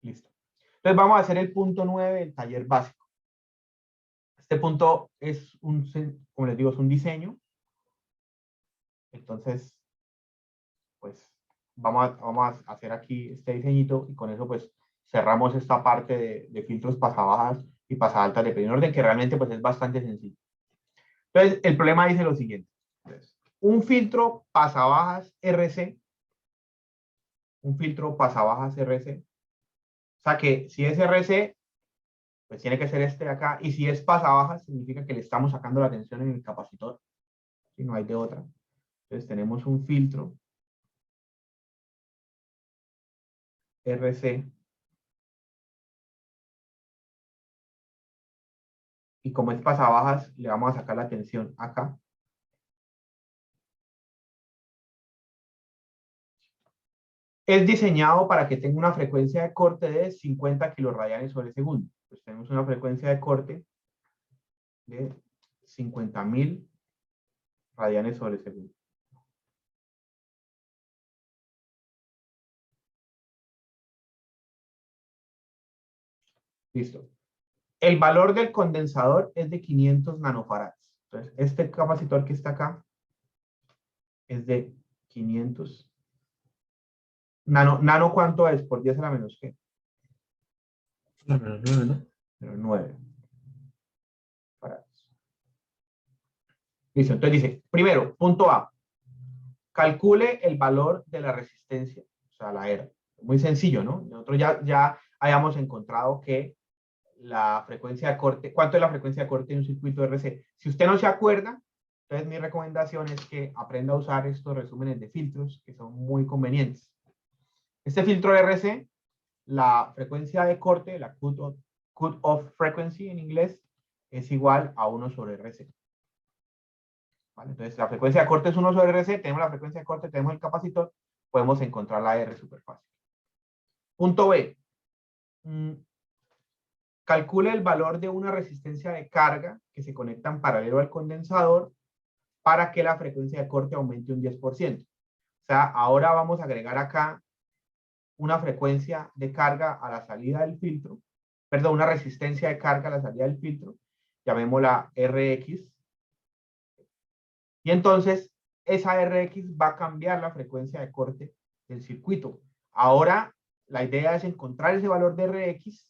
Listo. Entonces vamos a hacer el punto 9 del taller básico. Este punto es como les digo, es un diseño. Entonces, pues vamos a hacer aquí este diseñito y con eso pues cerramos esta parte de filtros pasabajas y pasaaltas de pequeño orden, que realmente pues es bastante sencillo. Entonces, el problema dice lo siguiente. Entonces, un filtro pasabajas RC, un filtro pasabajas RC, o sea que si es RC, pues tiene que ser este de acá, y si es pasabajas, significa que le estamos sacando la tensión en el capacitor, si no hay de otra. Entonces tenemos un filtro RC, y como es pasabajas, le vamos a sacar la tensión acá. Es diseñado para que tenga una frecuencia de corte de 50 kiloradianes sobre segundo. Pues tenemos una frecuencia de corte de 50.000 radianes sobre segundo. Listo. El valor del condensador es de 500 nanofarads. Entonces, este capacitor que está acá es de 500. ¿Nano cuánto es? Por 10 a la menos ¿qué? La menos 9, ¿no? Pero 9 farads. Listo. Entonces dice, primero, punto A. Calcule el valor de la resistencia, o sea, la R. Muy sencillo, ¿no? Nosotros ya hayamos encontrado que la frecuencia de corte, ¿cuánto es la frecuencia de corte de un circuito RC? Si usted no se acuerda, entonces mi recomendación es que aprenda a usar estos resúmenes de filtros que son muy convenientes. Este filtro RC, la frecuencia de corte, la cut-off frequency en inglés, es igual a 1 sobre RC. ¿Vale? Entonces, la frecuencia de corte es 1 sobre RC, tenemos la frecuencia de corte, tenemos el capacitor, podemos encontrar la R súper fácil. Punto B. Calcule el valor de una resistencia de carga que se conecta en paralelo al condensador para que la frecuencia de corte aumente un 10%. O sea, ahora vamos a agregar acá una frecuencia de carga a la salida del filtro, perdón, una resistencia de carga a la salida del filtro, llamémosla RX, y entonces esa RX va a cambiar la frecuencia de corte del circuito. Ahora la idea es encontrar ese valor de RX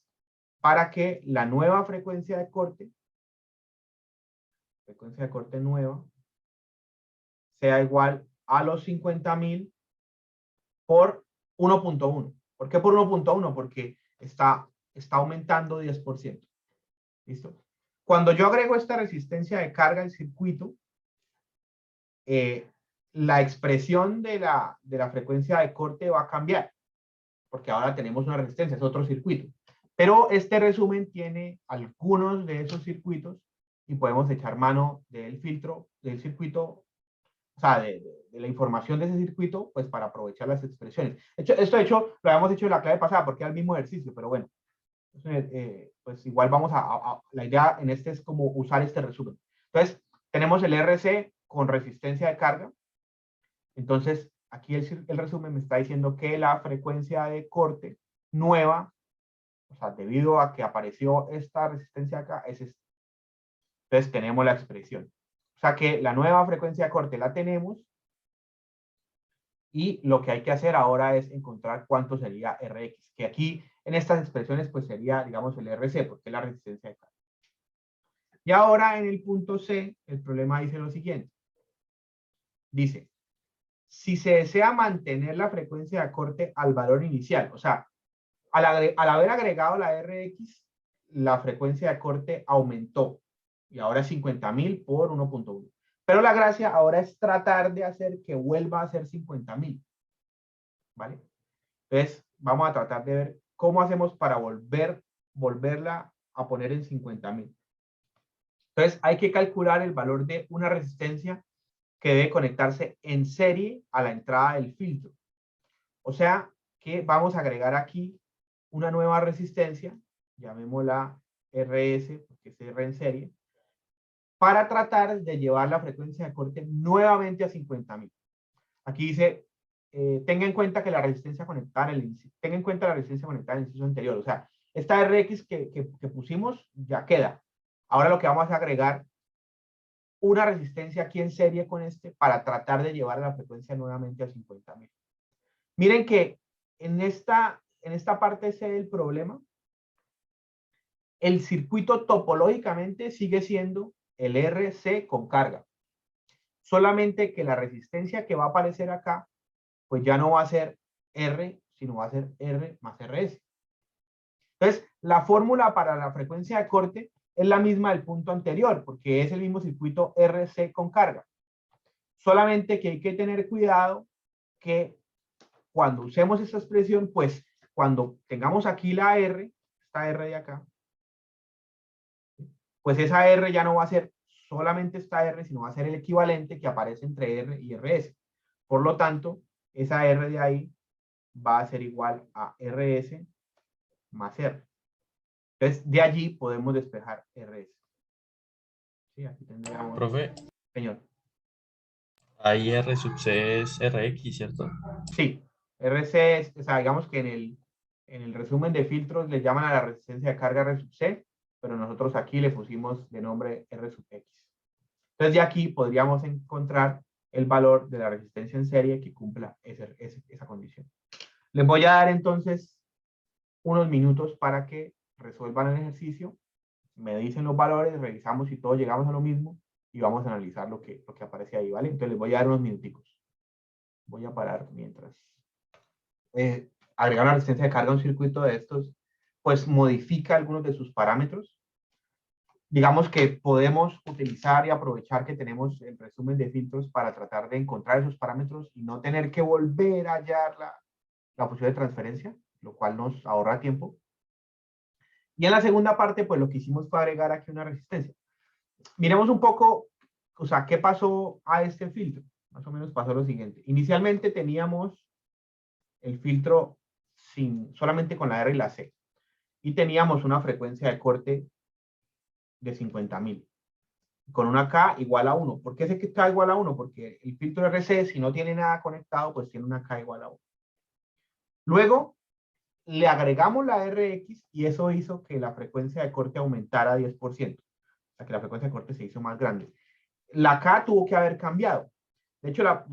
para que la nueva frecuencia de corte nueva, sea igual a los 50.000 por 1.1. ¿Por qué por 1.1? Porque está aumentando 10%. ¿Listo? Cuando yo agrego esta resistencia de carga al circuito, la expresión de la frecuencia de corte va a cambiar, porque ahora tenemos una resistencia, es otro circuito. Pero este resumen tiene algunos de esos circuitos y podemos echar mano del filtro, del circuito, o sea, de la información de ese circuito, pues para aprovechar las expresiones. Esto de hecho lo habíamos hecho en la clase pasada porque era el mismo ejercicio, pero bueno, pues igual vamos la idea en este es como usar este resumen. Entonces, tenemos el RC con resistencia de carga. Entonces, aquí el resumen me está diciendo que la frecuencia de corte nueva, o sea, debido a que apareció esta resistencia acá, es esta. Entonces, tenemos la expresión. O sea, que la nueva frecuencia de corte la tenemos y lo que hay que hacer ahora es encontrar cuánto sería RX, que aquí en estas expresiones pues sería, digamos, el RC, porque es la resistencia de carga. Y ahora en el punto C, el problema dice lo siguiente. Dice, si se desea mantener la frecuencia de corte al valor inicial, o sea, al haber agregado la RX, la frecuencia de corte aumentó y ahora es 50.000 por 1.1. Pero la gracia ahora es tratar de hacer que vuelva a ser 50.000. ¿Vale? Entonces, vamos a tratar de ver cómo hacemos para volverla a poner en 50.000. Entonces, hay que calcular el valor de una resistencia que debe conectarse en serie a la entrada del filtro. O sea, que vamos a agregar aquí una nueva resistencia, llamémosla RS, porque es R en serie, para tratar de llevar la frecuencia de corte nuevamente a 50.000. Aquí dice tenga en cuenta que la resistencia conectada en el inciso, tenga en cuenta la resistencia conectada en el inciso anterior. O sea, esta RX que pusimos ya queda. Ahora lo que vamos a agregar una resistencia aquí en serie con este para tratar de llevar a la frecuencia nuevamente a 50.000. Miren que en esta parte C del problema, el circuito topológicamente sigue siendo el RC con carga. Solamente que la resistencia que va a aparecer acá, pues ya no va a ser R, sino va a ser R más RS. Entonces, la fórmula para la frecuencia de corte es la misma del punto anterior, porque es el mismo circuito RC con carga. Solamente que hay que tener cuidado que cuando usemos esta expresión, pues cuando tengamos aquí la R, esta R de acá, pues esa R ya no va a ser solamente esta R, sino va a ser el equivalente que aparece entre R y RS. Por lo tanto, esa R de ahí va a ser igual a RS más R. Entonces, de allí podemos despejar RS. Sí, aquí tendríamos... Profe, Señor. ahí R sub C es RX, ¿cierto? Sí, RC es, o sea, digamos que en el resumen de filtros le llaman a la resistencia de carga R sub C, pero nosotros aquí le pusimos de nombre R sub X. Entonces, de aquí podríamos encontrar el valor de la resistencia en serie que cumpla esa condición. Les voy a dar entonces unos minutos para que resuelvan el ejercicio, me dicen los valores, revisamos si todos llegamos a lo mismo y vamos a analizar lo que aparece ahí, ¿vale? Entonces les voy a dar unos minuticos. Voy a parar mientras agregar una resistencia de carga a un circuito de estos, pues modifica algunos de sus parámetros. Digamos que podemos utilizar y aprovechar que tenemos el resumen de filtros para tratar de encontrar esos parámetros y no tener que volver a hallar la posición de transferencia, lo cual nos ahorra tiempo. Y en la segunda parte, pues lo que hicimos fue agregar aquí una resistencia. Miremos un poco, o sea, qué pasó a este filtro. Más o menos pasó lo siguiente. Inicialmente teníamos el filtro solamente con la R y la C. Y teníamos una frecuencia de corte de 50.000. Con una K igual a 1. ¿Por qué es que K igual a 1? Porque el filtro RC, si no tiene nada conectado, pues tiene una K igual a 1. Luego, le agregamos la RX y eso hizo que la frecuencia de corte aumentara 10%. O sea, que la frecuencia de corte se hizo más grande. La K tuvo que haber cambiado. De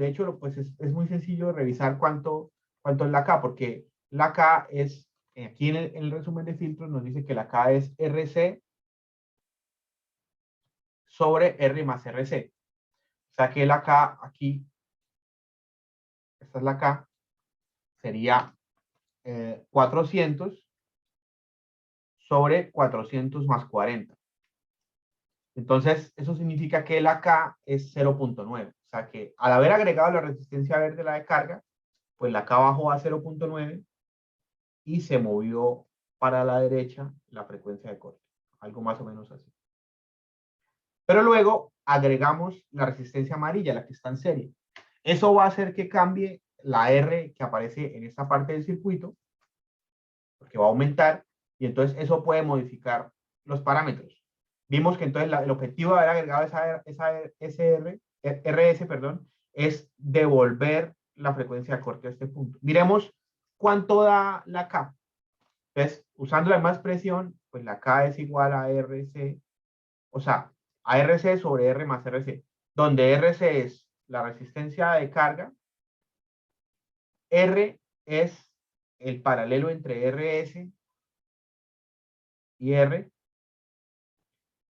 hecho pues es muy sencillo revisar cuánto es la K, porque la K es, aquí en el resumen de filtros nos dice que la K es RC sobre R más RC. O sea que la K aquí, esta es la K, sería 400 sobre 400 más 40. Entonces, eso significa que la K es 0.9. O sea que al haber agregado la resistencia verde, la de carga, pues la K bajó a 0.9 y se movió para la derecha la frecuencia de corte. Algo más o menos así. Pero luego agregamos la resistencia amarilla, la que está en serie. Eso va a hacer que cambie la R que aparece en esta parte del circuito, porque va a aumentar, y entonces eso puede modificar los parámetros. Vimos que entonces el objetivo de haber agregado RS, perdón, es devolver la frecuencia de corte a este punto. Miremos cuánto da la K. Entonces, usando la misma expresión, pues la K es igual a RC, o sea, a RC sobre R más RC, donde RC es la resistencia de carga, R es el paralelo entre RS y R,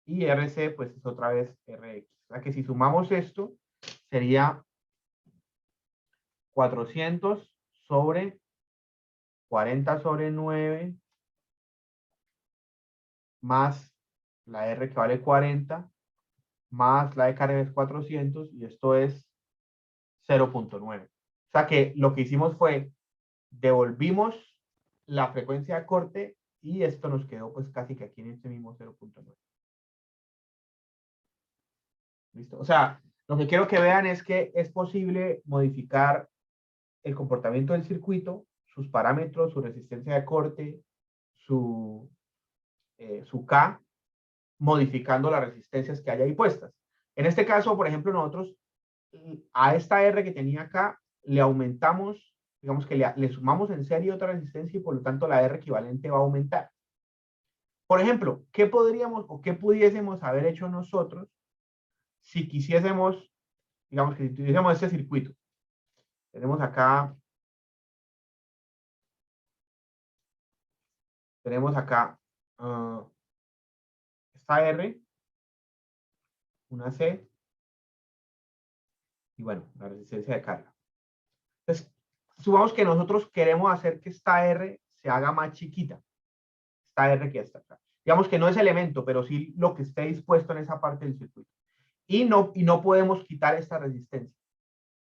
y RC pues es otra vez RX. O sea que si sumamos esto, sería 400 sobre 40 sobre 9 más la R que vale 40 más la de carga es 400 y esto es 0.9. O sea que lo que hicimos fue devolvimos la frecuencia de corte y esto nos quedó pues casi que aquí en este mismo 0.9. ¿Listo? O sea, lo que quiero que vean es que es posible modificar el comportamiento del circuito, sus parámetros, su resistencia de corte, su K, modificando las resistencias que hay ahí puestas. En este caso, por ejemplo, nosotros a esta R que tenía acá le aumentamos, digamos que le sumamos en serie otra resistencia y por lo tanto la R equivalente va a aumentar. Por ejemplo, ¿qué podríamos o qué pudiésemos haber hecho nosotros si quisiésemos, digamos que si tuviésemos este circuito? Tenemos acá esta R, una C, y bueno, la resistencia de carga. Entonces, supongamos que nosotros queremos hacer que esta R se haga más chiquita. Esta R que está acá. Digamos que no es elemento, pero sí lo que esté dispuesto en esa parte del circuito. Y no podemos quitar esta resistencia.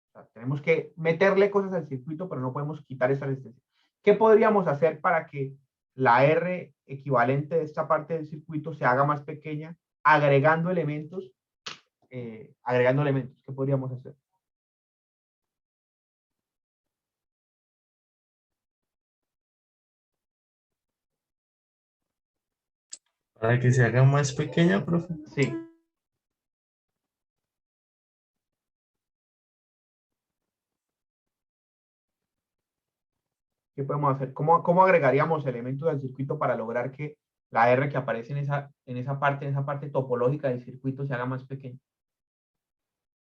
O sea, tenemos que meterle cosas al circuito, pero no podemos quitar esta resistencia. ¿Qué podríamos hacer para que la R equivalente de esta parte del circuito se haga más pequeña, agregando elementos? ¿Qué podríamos hacer? Para que se haga más pequeña, profe. Sí. ¿Qué podemos hacer? ¿Cómo agregaríamos elementos al circuito para lograr que la R que aparece en esa parte topológica del circuito se haga más pequeña?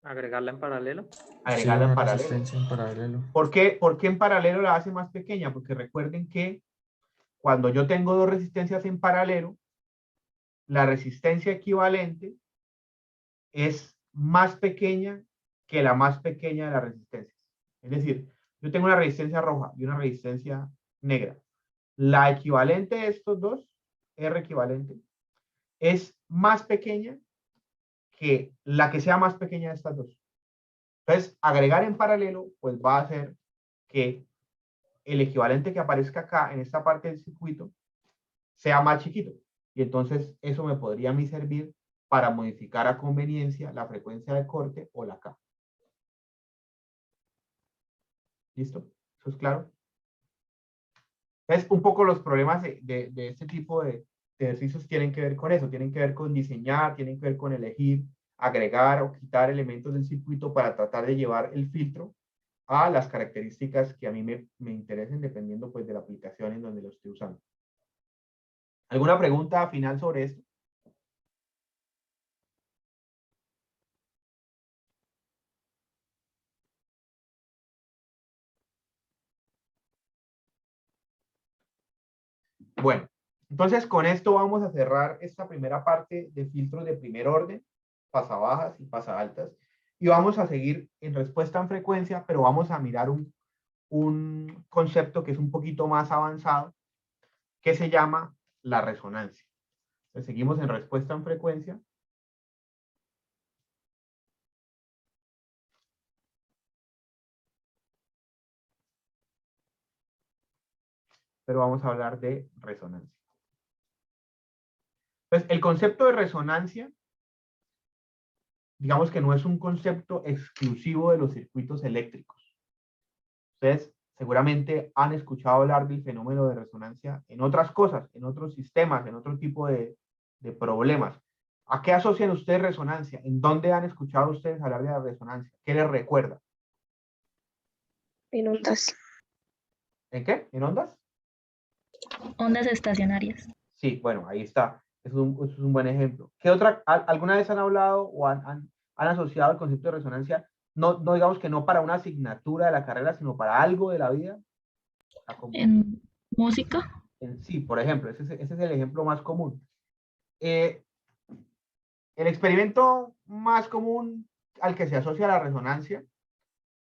Agregarla en paralelo. Sí, Agregarla en una paralelo. resistencia en paralelo. ¿Por qué en paralelo la hace más pequeña? Porque recuerden que cuando yo tengo dos resistencias en paralelo, la resistencia equivalente es más pequeña que la más pequeña de las resistencias. Es decir, yo tengo una resistencia roja y una resistencia negra. La equivalente de estos dos, R equivalente, es más pequeña que la que sea más pequeña de estas dos. Entonces, agregar en paralelo, pues va a hacer que el equivalente que aparezca acá en esta parte del circuito sea más chiquito. Y entonces eso me podría a mí servir para modificar a conveniencia la frecuencia de corte o la K. ¿Listo? ¿Eso es claro? Entonces, un poco los problemas de este tipo de ejercicios tienen que ver con eso, tienen que ver con diseñar, tienen que ver con elegir, agregar o quitar elementos del circuito para tratar de llevar el filtro a las características que a mí me interesen dependiendo pues de la aplicación en donde lo estoy usando. ¿Alguna pregunta final sobre esto? Bueno, entonces con esto vamos a cerrar esta primera parte de filtros de primer orden, pasabajas y pasaaltas, y vamos a seguir en respuesta en frecuencia, pero vamos a mirar un concepto que es un poquito más avanzado, que se llama la resonancia. Entonces, seguimos en respuesta en frecuencia. Pero vamos a hablar de resonancia. Pues el concepto de resonancia, digamos que no es un concepto exclusivo de los circuitos eléctricos. Ustedes seguramente han escuchado hablar del fenómeno de resonancia en otras cosas, en otros sistemas, en otro tipo de problemas. ¿A qué asocian ustedes resonancia? ¿En dónde han escuchado ustedes hablar de la resonancia? ¿Qué les recuerda? En ondas. ¿En qué? ¿En ondas? Ondas estacionarias. Sí, bueno, ahí está. Eso es un buen ejemplo. ¿Qué alguna vez han hablado o han asociado el concepto de resonancia? No digamos que no para una asignatura de la carrera, sino para algo de la vida. En música. Sí, por ejemplo, ese es el ejemplo más común. El experimento más común al que se asocia la resonancia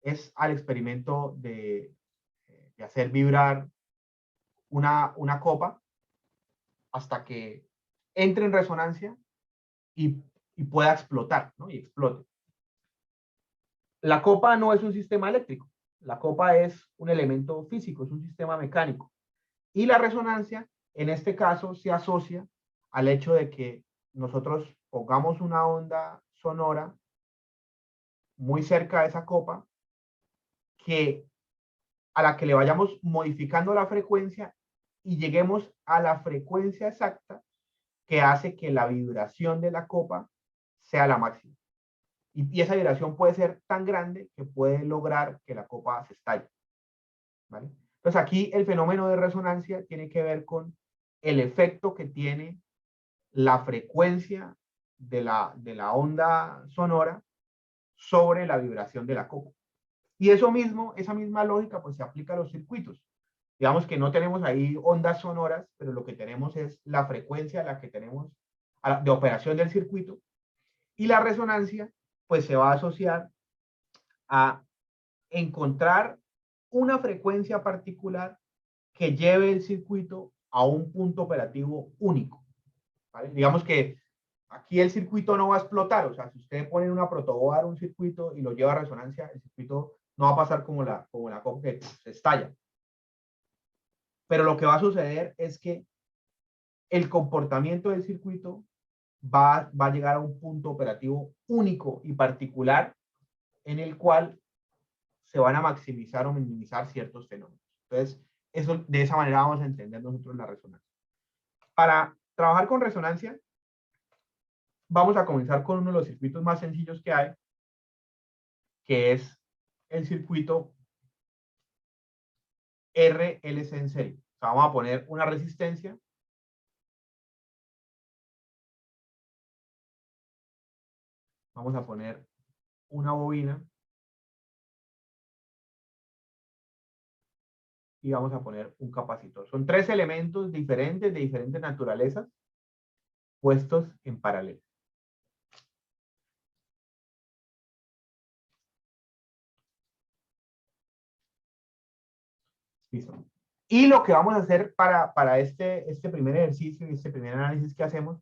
es al experimento de hacer vibrar una copa hasta que entre en resonancia y pueda explotar, ¿no? Y explote. La copa no es un sistema eléctrico, la copa es un elemento físico, es un sistema mecánico. Y la resonancia, en este caso, se asocia al hecho de que nosotros pongamos una onda sonora muy cerca de esa copa, a la que le vayamos modificando la frecuencia y lleguemos a la frecuencia exacta que hace que la vibración de la copa sea la máxima. Y esa vibración puede ser tan grande que puede lograr que la copa se estalle. ¿Vale? Entonces aquí el fenómeno de resonancia tiene que ver con el efecto que tiene la frecuencia de la onda sonora sobre la vibración de la copa. Y eso mismo, esa misma lógica, pues se aplica a los circuitos. Digamos que no tenemos ahí ondas sonoras, pero lo que tenemos es la frecuencia a la que tenemos de operación del circuito. Y la resonancia, pues se va a asociar a encontrar una frecuencia particular que lleve el circuito a un punto operativo único. ¿Vale? Digamos que aquí el circuito no va a explotar, o sea, si usted pone en una protoboard un circuito y lo lleva a resonancia, el circuito no va a pasar como la copa que se estalla. Pero lo que va a suceder es que el comportamiento del circuito va a llegar a un punto operativo único y particular en el cual se van a maximizar o minimizar ciertos fenómenos. Entonces, de esa manera vamos a entender nosotros la resonancia. Para trabajar con resonancia, vamos a comenzar con uno de los circuitos más sencillos que hay, que es el circuito RLC en serie. O sea, vamos a poner una resistencia. Vamos a poner una bobina. Y vamos a poner un capacitor. Son tres elementos diferentes, de diferentes naturalezas, puestos en paralelo. Listo. Y lo que vamos a hacer para este primer ejercicio y este primer análisis que hacemos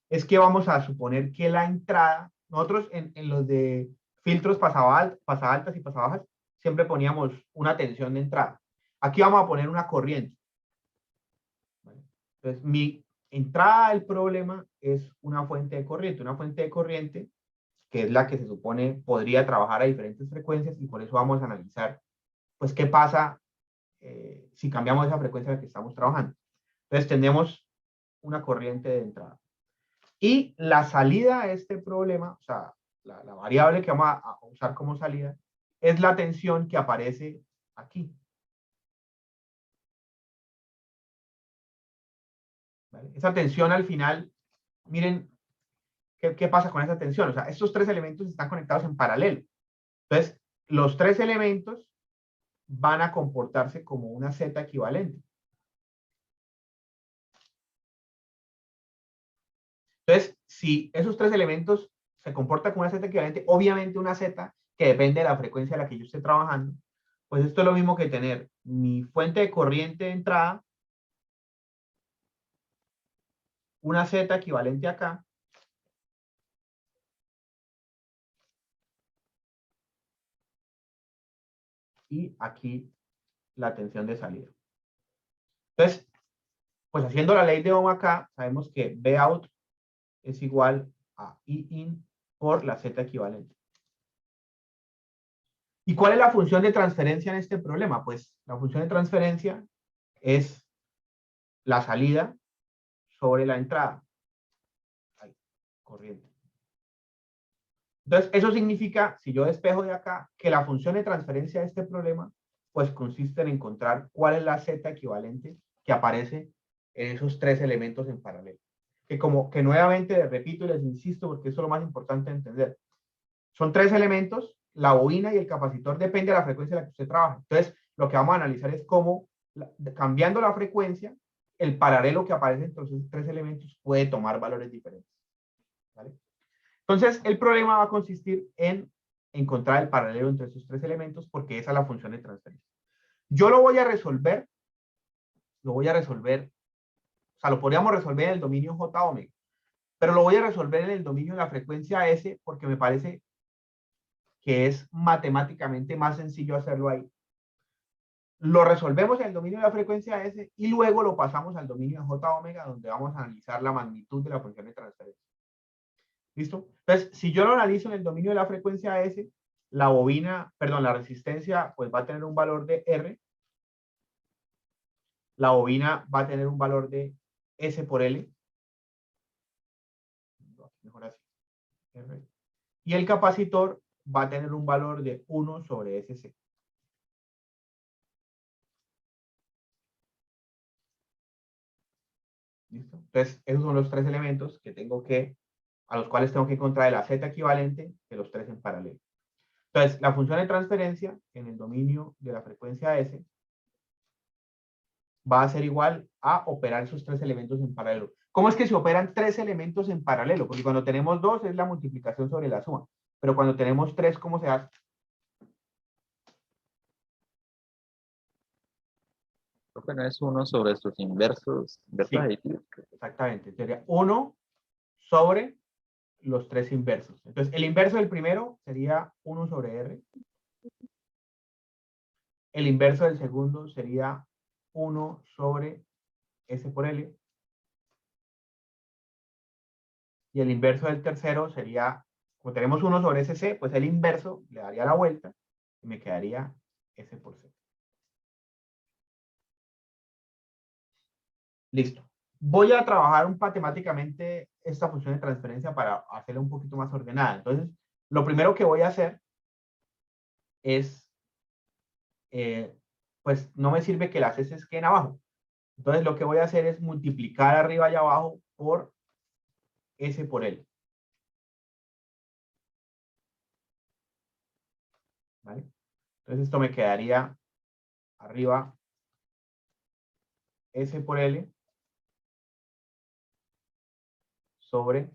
es que vamos a suponer que la entrada, nosotros en los de filtros pasabaltas y pasabajas, siempre poníamos una tensión de entrada. Aquí vamos a poner una corriente. ¿Vale? Entonces, mi entrada al problema es una fuente de corriente que es la que se supone podría trabajar a diferentes frecuencias, y por eso vamos a analizar, pues, qué pasa si cambiamos esa frecuencia a la que estamos trabajando. Entonces, tenemos una corriente de entrada. Y la salida a este problema, o sea, la variable que vamos a usar como salida, es la tensión que aparece aquí. ¿Vale? Esa tensión al final, miren, ¿qué pasa con esa tensión? O sea, estos tres elementos están conectados en paralelo. Entonces, los tres elementos van a comportarse como una Z equivalente. Entonces, si esos tres elementos se comportan como una Z equivalente, obviamente una Z que depende de la frecuencia a la que yo esté trabajando, pues esto es lo mismo que tener mi fuente de corriente de entrada, una Z equivalente acá, y aquí la tensión de salida. Entonces, pues haciendo la ley de Ohm acá, sabemos que Vout es igual a Iin por la Z equivalente. ¿Y cuál es la función de transferencia en este problema? Pues la función de transferencia es la salida sobre la entrada. Ahí, corriente. Entonces, eso significa, si yo despejo de acá, que la función de transferencia de este problema, pues consiste en encontrar cuál es la Z equivalente que aparece en esos tres elementos en paralelo. Que nuevamente repito y les insisto, porque eso es lo más importante de entender. Son tres elementos, la bobina y el capacitor depende de la frecuencia en la que usted trabaja. Entonces, lo que vamos a analizar es cómo, cambiando la frecuencia, el paralelo que aparece entre esos tres elementos puede tomar valores diferentes. ¿Vale? Entonces, el problema va a consistir en encontrar el paralelo entre esos tres elementos, porque esa es la función de transferencia. Yo lo voy a resolver, o sea, lo podríamos resolver en el dominio J omega, pero lo voy a resolver en el dominio de la frecuencia S, porque me parece que es matemáticamente más sencillo hacerlo ahí. Lo resolvemos en el dominio de la frecuencia S y luego lo pasamos al dominio de J omega, donde vamos a analizar la magnitud de la función de transferencia. ¿Listo? Entonces, si yo lo analizo en el dominio de la frecuencia S, la bobina, perdón, la resistencia, pues va a tener un valor de R. La bobina va a tener un valor de S por L. Mejor así. R Y el capacitor va a tener un valor de 1 sobre SC. ¿Listo? Entonces, esos son los tres elementos que tengo que, a los cuales tengo que encontrar la Z equivalente de los tres en paralelo. Entonces, la función de transferencia en el dominio de la frecuencia S va a ser igual a operar esos tres elementos en paralelo. ¿Cómo es que se operan tres elementos en paralelo? Porque cuando tenemos dos es la multiplicación sobre la suma. Pero cuando tenemos tres, ¿cómo se hace? Creo que no es 1 sobre sus inversos Sí, aditivos. exactamente. Sería 1 sobre los tres inversos. Entonces, el inverso del primero sería 1 sobre R. El inverso del segundo sería 1 sobre S por L. Y el inverso del tercero sería, como tenemos 1 sobre SC, pues el inverso le daría la vuelta y me quedaría S por C. Listo. Voy a trabajar matemáticamente esta función de transferencia para hacerla un poquito más ordenada. Entonces, lo primero que voy a hacer es, pues no me sirve que las S queden abajo. Entonces, lo que voy a hacer es multiplicar arriba y abajo por S por L. ¿Vale? Entonces, esto me quedaría arriba S por L sobre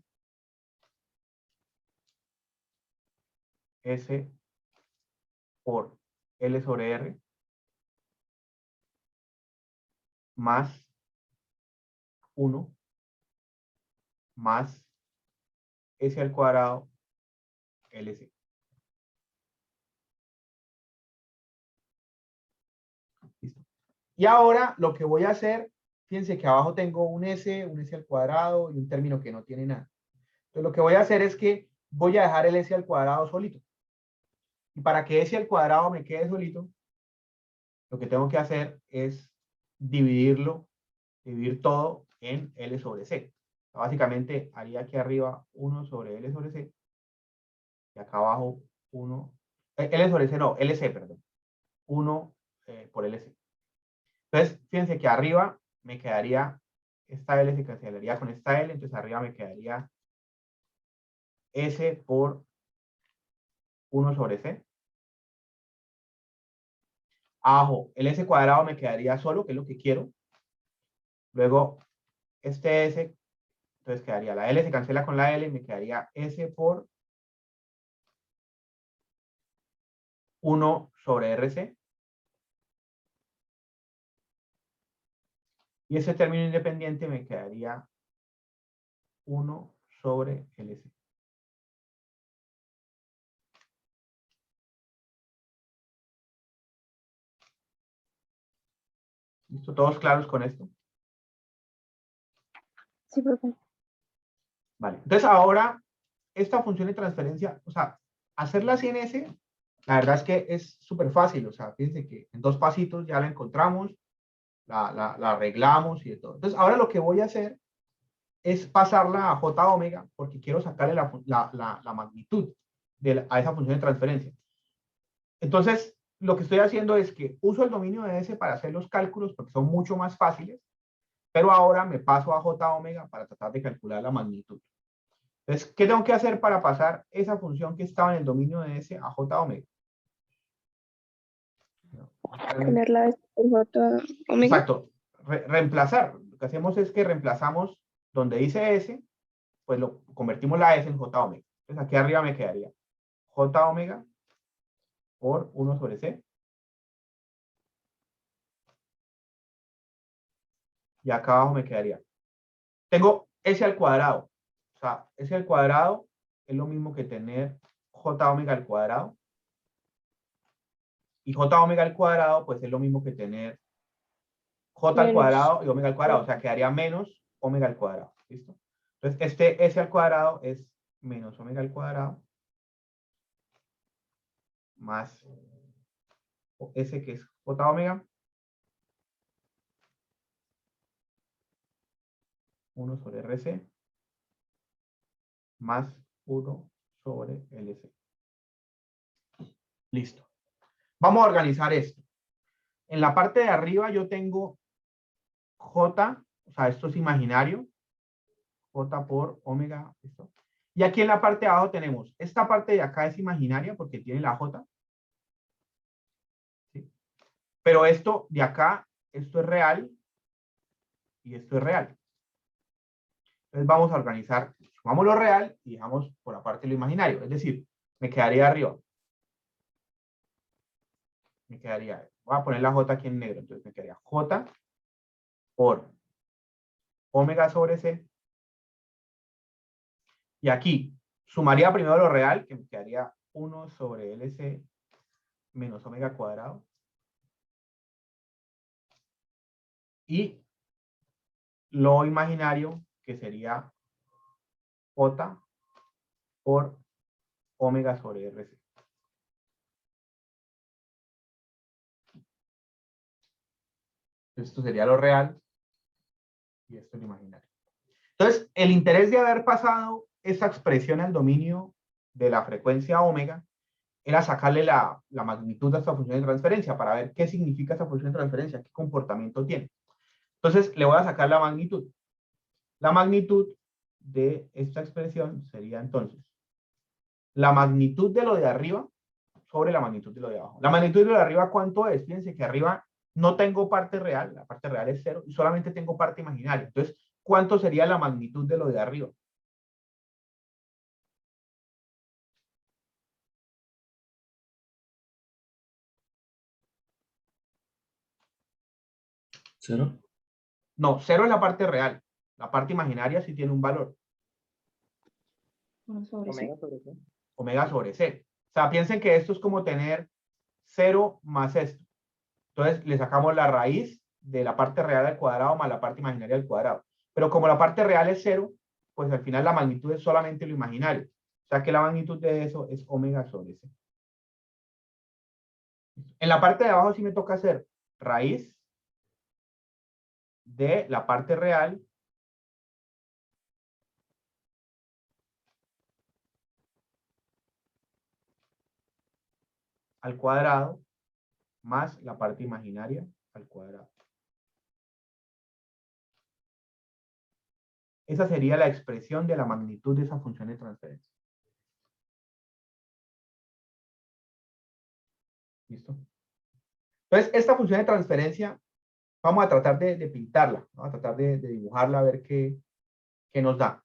S por L sobre R más 1 más S al cuadrado LC. ¿Listo? Y ahora lo que voy a hacer, fíjense que abajo tengo un S al cuadrado y un término que no tiene nada. Entonces lo que voy a hacer es que voy a dejar el S al cuadrado solito. Y para que S al cuadrado me quede solito, lo que tengo que hacer es dividir todo en L sobre C. Básicamente haría aquí arriba 1 sobre L sobre C y acá abajo 1, L sobre C no, LC, perdón, 1 por LC. Entonces, fíjense que arriba me quedaría, esta L se cancelaría con esta L, entonces arriba me quedaría S por 1 sobre C. Abajo, el S cuadrado me quedaría solo, que es lo que quiero. Luego, este S, entonces quedaría la L se cancela con la L, me quedaría S por 1 sobre RC. Y ese término independiente me quedaría 1 sobre LC. ¿Listo? ¿Todos claros con esto? Sí, profe. Vale. Entonces ahora, esta función de transferencia, o sea, hacerla así en S, la verdad es que es súper fácil. O sea, fíjense que en 2 pasitos ya la encontramos, la arreglamos y de todo. Entonces ahora lo que voy a hacer es pasarla a J omega porque quiero sacarle la magnitud a esa función de transferencia. Entonces, lo que estoy haciendo es que uso el dominio de S para hacer los cálculos porque son mucho más fáciles, pero ahora me paso a J omega para tratar de calcular la magnitud. Entonces, ¿qué tengo que hacer para pasar esa función que estaba en el dominio de S a J omega? Tener la S por J omega. Exacto. Reemplazar. Lo que hacemos es que reemplazamos donde dice S, pues lo convertimos la S en J omega. Entonces, aquí arriba me quedaría J omega por 1 sobre C. Y acá abajo me quedaría. Tengo S al cuadrado. O sea, S al cuadrado es lo mismo que tener J omega al cuadrado. Y J omega al cuadrado, pues es lo mismo que tener J al Menos. cuadrado y omega al cuadrado. O sea, quedaría menos omega al cuadrado. ¿Listo? Entonces, este S al cuadrado es menos omega al cuadrado más S que es J omega 1 sobre RC más 1 sobre LC. Listo. Vamos a organizar esto. En la parte de arriba yo tengo J, o sea, esto es imaginario, J por omega, esto. Y aquí en la parte de abajo tenemos, esta parte de acá es imaginaria porque tiene la J. ¿Sí? Pero esto de acá, esto es real y esto es real. Entonces vamos a organizar, sumamos lo real y dejamos por aparte lo imaginario. Es decir, me quedaría arriba. Me quedaría, voy a poner la J aquí en negro, entonces me quedaría J por omega sobre C. Y aquí sumaría primero lo real, que me quedaría 1 sobre LC menos omega cuadrado. Y lo imaginario, que sería J por omega sobre RC. Esto sería lo real y esto es lo imaginario. Entonces, el interés de haber pasado esa expresión al dominio de la frecuencia omega era sacarle la magnitud de esta función de transferencia para ver qué significa esta función de transferencia, qué comportamiento tiene. Entonces, le voy a sacar la magnitud. La magnitud de esta expresión sería entonces la magnitud de lo de arriba sobre la magnitud de lo de abajo. La magnitud de lo de arriba, ¿cuánto es? Fíjense que arriba no tengo parte real, la parte real es 0, y solamente tengo parte imaginaria. Entonces, ¿cuánto sería la magnitud de lo de arriba? ¿Cero? No, 0 es la parte real. La parte imaginaria sí tiene un valor. Uno sobre C. Omega sobre C. Omega sobre C. O sea, piensen que esto es como tener 0 más esto. Entonces, le sacamos la raíz de la parte real al cuadrado más la parte imaginaria al cuadrado. Pero como la parte real es 0, pues al final la magnitud es solamente lo imaginario. O sea que la magnitud de eso es omega sobre C. En la parte de abajo sí me toca hacer raíz de la parte real al cuadrado más la parte imaginaria al cuadrado. Esa sería la expresión de la magnitud de esa función de transferencia. ¿Listo? Entonces, esta función de transferencia, vamos a tratar de pintarla, vamos a tratar de dibujarla a ver qué nos da.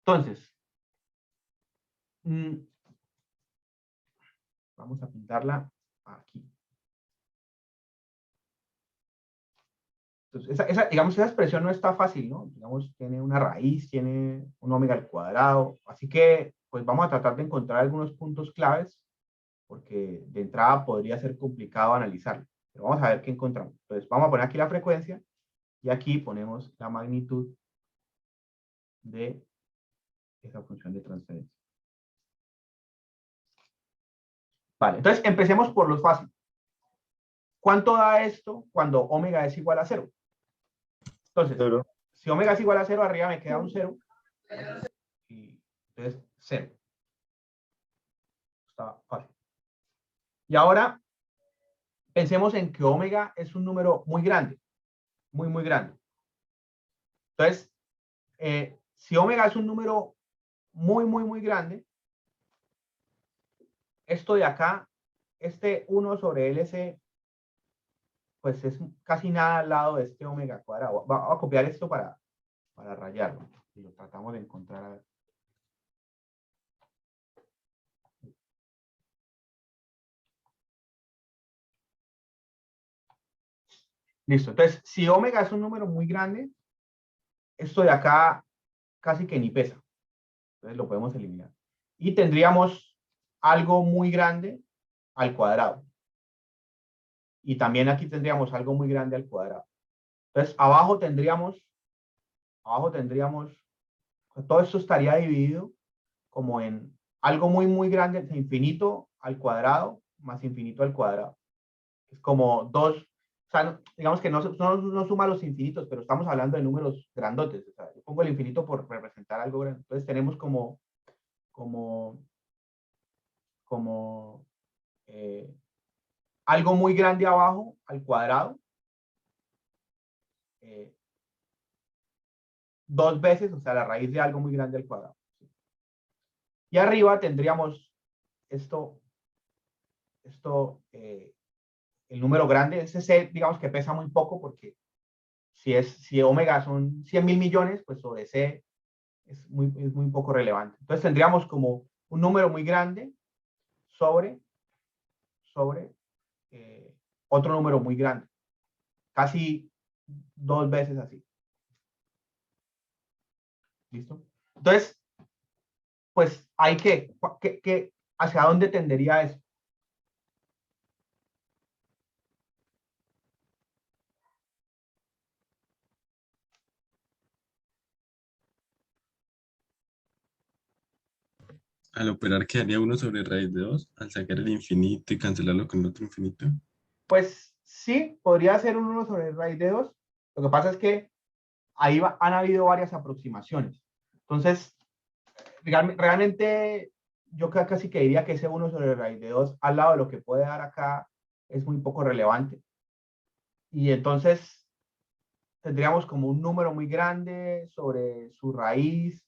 Entonces, vamos a pintarla aquí. Entonces, digamos, esa expresión no está fácil, ¿no? Digamos, tiene una raíz, tiene un omega al cuadrado, así que, pues vamos a tratar de encontrar algunos puntos claves, porque de entrada podría ser complicado analizarlo, pero vamos a ver qué encontramos. Entonces, vamos a poner aquí la frecuencia, y aquí ponemos la magnitud de esa función de transferencia. Vale, entonces empecemos por lo fácil. ¿Cuánto da esto cuando omega es igual a 0? Entonces, 0. si omega es igual a 0, arriba me queda un 0. Y entonces, 0. Está fácil. Y ahora, pensemos en que omega es un número muy grande. Muy, muy grande. Entonces, si omega es un número muy, muy, muy grande, esto de acá, este 1 sobre LC, pues es casi nada al lado de este omega cuadrado. Vamos a copiar esto para rayarlo. Y lo tratamos de encontrar. A ver. Listo. Entonces, si omega es un número muy grande, esto de acá casi que ni pesa. Entonces lo podemos eliminar. Y tendríamos algo muy grande al cuadrado. Y también aquí tendríamos algo muy grande al cuadrado. Entonces, abajo tendríamos, todo esto estaría dividido como en algo muy, muy grande, infinito al cuadrado más infinito al cuadrado. Es como dos, o sea, digamos que no suma los infinitos, pero estamos hablando de números grandotes. O sea, yo pongo el infinito por representar algo grande. Entonces tenemos como como algo muy grande abajo al cuadrado, 2 veces, o sea, la raíz de algo muy grande al cuadrado. Y arriba tendríamos esto, el número grande, ese C, digamos que pesa muy poco porque si omega son 100.000 millones, pues sobre C es muy poco relevante. Entonces tendríamos como un número muy grande sobre otro número muy grande, casi 2 veces así. ¿Listo? Entonces, pues hay que ¿hacia dónde tendería eso? Al operar quedaría 1 sobre raíz de 2, al sacar el infinito y cancelarlo con el otro infinito. Pues sí, podría ser un 1 sobre raíz de 2. Lo que pasa es que ahí han habido varias aproximaciones. Entonces, realmente yo casi que diría que ese 1 sobre raíz de 2 al lado de lo que puede dar acá es muy poco relevante. Y entonces tendríamos como un número muy grande sobre su raíz.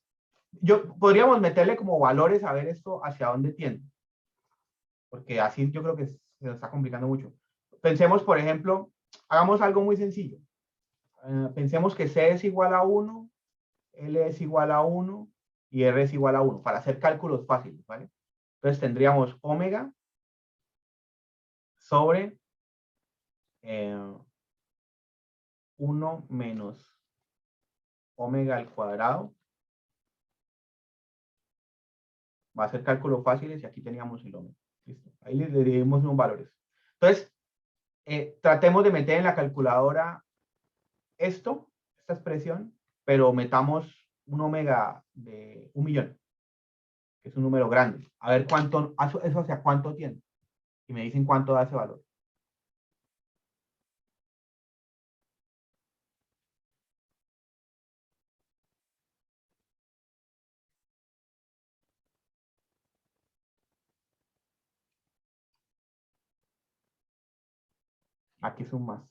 Podríamos meterle como valores a ver esto hacia dónde tiende. Porque así yo creo que se nos está complicando mucho. Pensemos, por ejemplo, hagamos algo muy sencillo. Pensemos que C es igual a 1, L es igual a 1 y R es igual a 1, para hacer cálculos fáciles, ¿vale? Entonces tendríamos omega sobre 1 menos omega al cuadrado. Va a ser cálculos fáciles y aquí teníamos el omega. ¿Listo? Ahí le dimos unos valores. Entonces, tratemos de meter en la calculadora esta expresión, pero metamos un omega de 1.000.000, que es un número grande. A ver cuánto, eso hacia cuánto tiende. Y me dicen cuánto da ese valor. Aquí son más.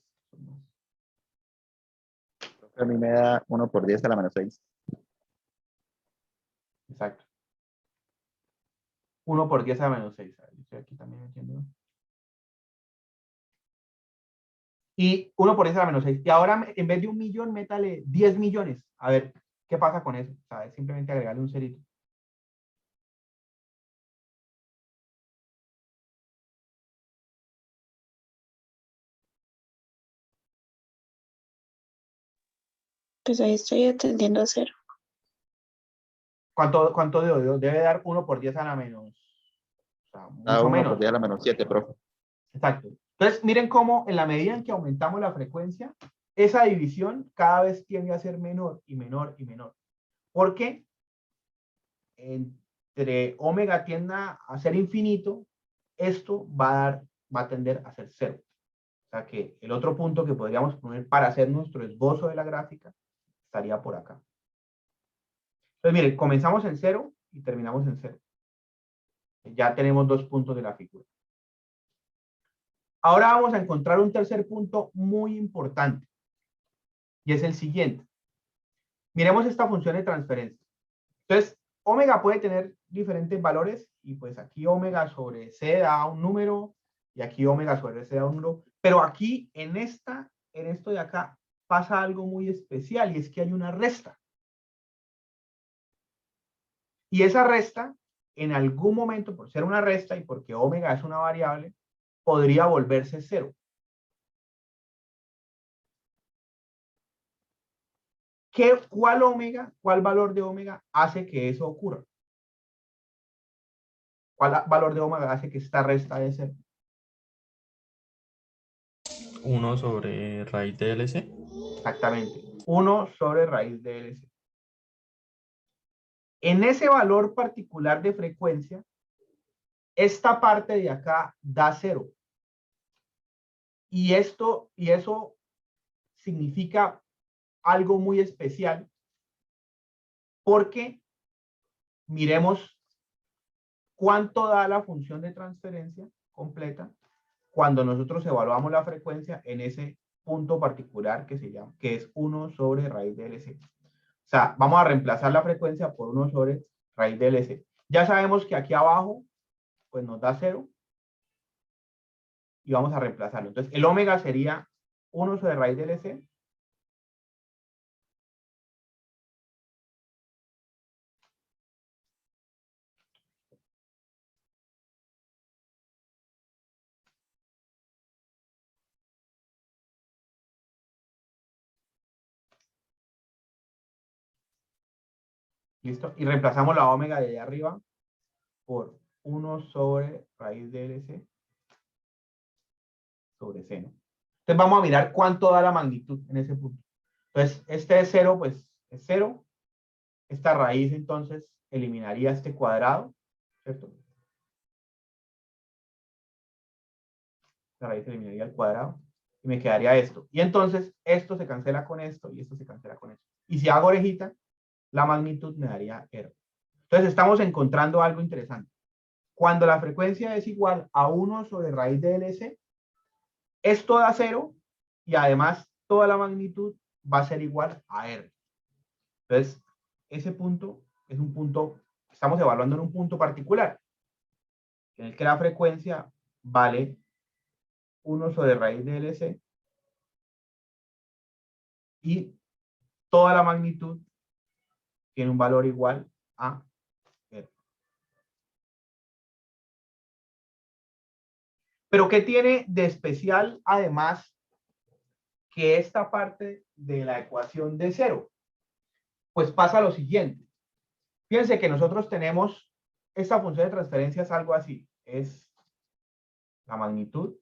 A mí me da 1 por 10 a la menos 6. Exacto. 1 por 10 a la menos 6. Estoy aquí también metiendo. Y 1 por 10 a la menos 6. Y ahora en vez de 1.000.000, métale 10 millones. A ver qué pasa con eso. O sea, es simplemente agregarle un cerito. Pues ahí estoy atendiendo a 0. ¿Cuánto debe dar 1 por 10 a la menos? O sea, Da mucho 1 por menos. 10 a la menos 7, profe. Exacto. Entonces, miren cómo en la medida en que aumentamos la frecuencia, esa división cada vez tiende a ser menor y menor y menor. Porque entre omega tienda a ser infinito, esto va a tender a ser 0. O sea que el otro punto que podríamos poner para hacer nuestro esbozo de la gráfica estaría por acá. Entonces, miren, comenzamos en 0 y terminamos en 0. Ya tenemos 2 puntos de la figura. Ahora vamos a encontrar un tercer punto muy importante. Y es el siguiente. Miremos esta función de transferencia. Entonces, omega puede tener diferentes valores y pues aquí omega sobre c da un número y aquí omega sobre c da un número. Pero aquí en esto de acá pasa algo muy especial y es que hay una resta. Y esa resta, en algún momento, por ser una resta y porque omega es una variable, podría volverse 0. ¿Cuál valor de omega hace que eso ocurra? ¿Cuál valor de omega hace que esta resta de 0? 1 sobre raíz de LC. Exactamente. 1 sobre raíz de LC. En ese valor particular de frecuencia, esta parte de acá da 0. Y eso significa algo muy especial porque miremos cuánto da la función de transferencia completa cuando nosotros evaluamos la frecuencia en ese punto particular que se llama, que es 1 sobre raíz de LC. O sea, vamos a reemplazar la frecuencia por 1 sobre raíz de LC. Ya sabemos que aquí abajo, pues nos da 0. Y vamos a reemplazarlo. Entonces, el omega sería 1 sobre raíz de LC. ¿Listo? Y reemplazamos la omega de allá arriba por 1 sobre raíz de LC sobre C, ¿no? Entonces vamos a mirar cuánto da la magnitud en ese punto. Entonces, este es 0, pues es 0. Esta raíz entonces eliminaría este cuadrado, ¿cierto? La raíz eliminaría el cuadrado y me quedaría esto. Y entonces esto se cancela con esto y esto se cancela con esto. Y si hago orejita, la magnitud me daría R. Entonces estamos encontrando algo interesante. Cuando la frecuencia es igual a 1 sobre raíz de LC, esto da 0 y además toda la magnitud va a ser igual a R. Entonces, ese punto es un punto, estamos evaluando en un punto particular, en el que la frecuencia vale 1 sobre raíz de LC y toda la magnitud tiene un valor igual a R. Pero ¿qué tiene de especial además que esta parte de la ecuación de 0? Pues pasa lo siguiente. Fíjense que nosotros tenemos esta función de transferencia es algo así. Es la magnitud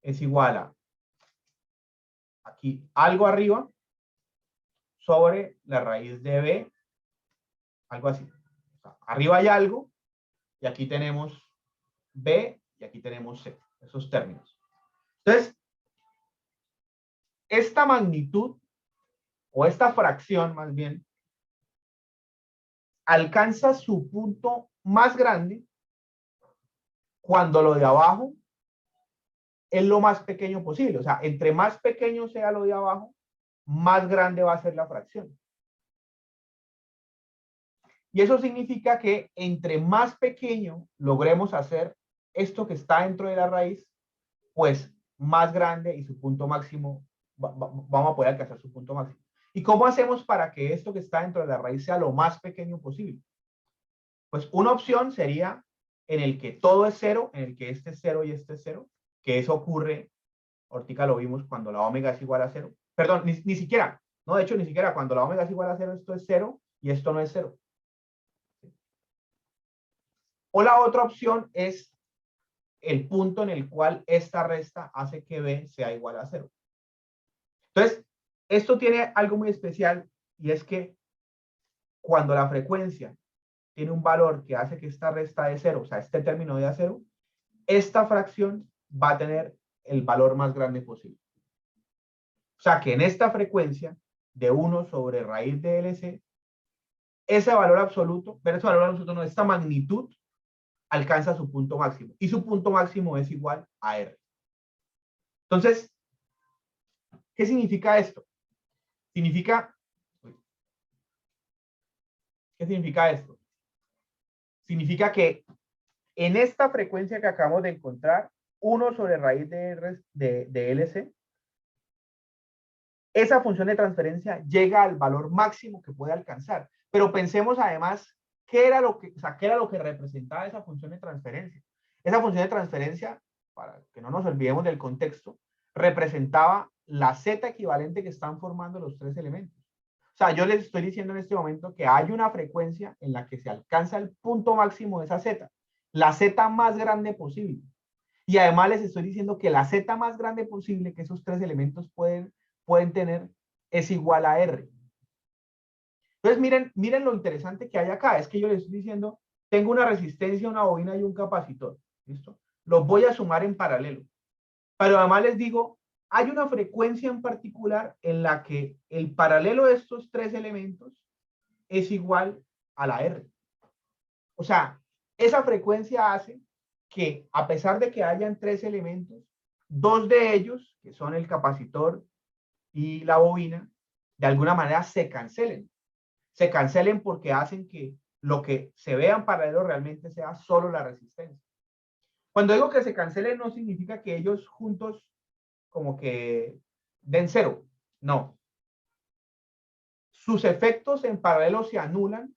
es igual a aquí algo arriba sobre la raíz de B, algo así. O sea, arriba hay algo y aquí tenemos B y aquí tenemos C, esos términos. Entonces, esta magnitud o esta fracción más bien alcanza su punto más grande cuando lo de abajo es lo más pequeño posible. O sea, entre más pequeño sea lo de abajo, más grande va a ser la fracción. Y eso significa que entre más pequeño logremos hacer esto que está dentro de la raíz, pues más grande y su punto máximo, vamos a poder alcanzar su punto máximo. ¿Y cómo hacemos para que esto que está dentro de la raíz sea lo más pequeño posible? Pues una opción sería en el que todo es 0, en el que este es 0 y este es 0, que eso ocurre, ahorita lo vimos cuando la omega es igual a 0. Perdón, ni siquiera, no, de hecho ni siquiera cuando la omega es igual a 0, esto es 0 y esto no es 0. O la otra opción es el punto en el cual esta resta hace que B sea igual a 0. Entonces, esto tiene algo muy especial y es que cuando la frecuencia tiene un valor que hace que esta resta de 0, o sea, este término de a 0, esta fracción va a tener el valor más grande posible. O sea, que en esta frecuencia de 1 sobre raíz de LC, ese valor absoluto, pero ese valor absoluto no, esta magnitud alcanza su punto máximo. Y su punto máximo es igual a R. Entonces, ¿qué significa esto? ¿Qué significa esto? Significa que en esta frecuencia que acabamos de encontrar, 1 sobre raíz de LC, esa función de transferencia llega al valor máximo que puede alcanzar. Pero pensemos además, ¿qué era lo que representaba esa función de transferencia? Esa función de transferencia, para que no nos olvidemos del contexto, representaba la z equivalente que están formando los tres elementos. O sea, yo les estoy diciendo en este momento que hay una frecuencia en la que se alcanza el punto máximo de esa z, la z más grande posible. Y además les estoy diciendo que la z más grande posible que esos tres elementos pueden tener es igual a R. Entonces miren lo interesante que hay acá. Es que yo les estoy diciendo, tengo una resistencia, una bobina y un capacitor. ¿Listo? Los voy a sumar en paralelo. Pero además les digo, hay una frecuencia en particular en la que el paralelo de estos tres elementos es igual a la R. O sea, esa frecuencia hace que, a pesar de que hayan 3 elementos, 2 de ellos, que son el capacitor y la bobina, de alguna manera se cancelen. Se cancelen porque hacen que lo que se vea en paralelo realmente sea solo la resistencia. Cuando digo que se cancelen, no significa que ellos juntos como que den cero. No. Sus efectos en paralelo se anulan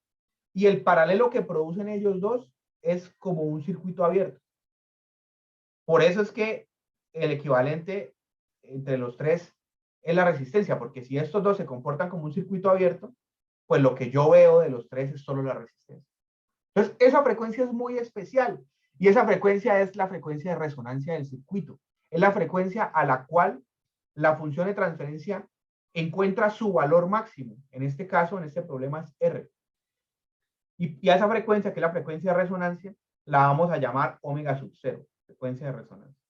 y el paralelo que producen ellos dos es como un circuito abierto. Por eso es que el equivalente entre los tres es la resistencia, porque si estos dos se comportan como un circuito abierto, pues lo que yo veo de los tres es solo la resistencia. Entonces, esa frecuencia es muy especial y esa frecuencia es la frecuencia de resonancia del circuito. Es la frecuencia a la cual la función de transferencia encuentra su valor máximo. En este caso, en este problema es R. Y a esa frecuencia, que es la frecuencia de resonancia, la vamos a llamar omega sub 0, frecuencia de resonancia.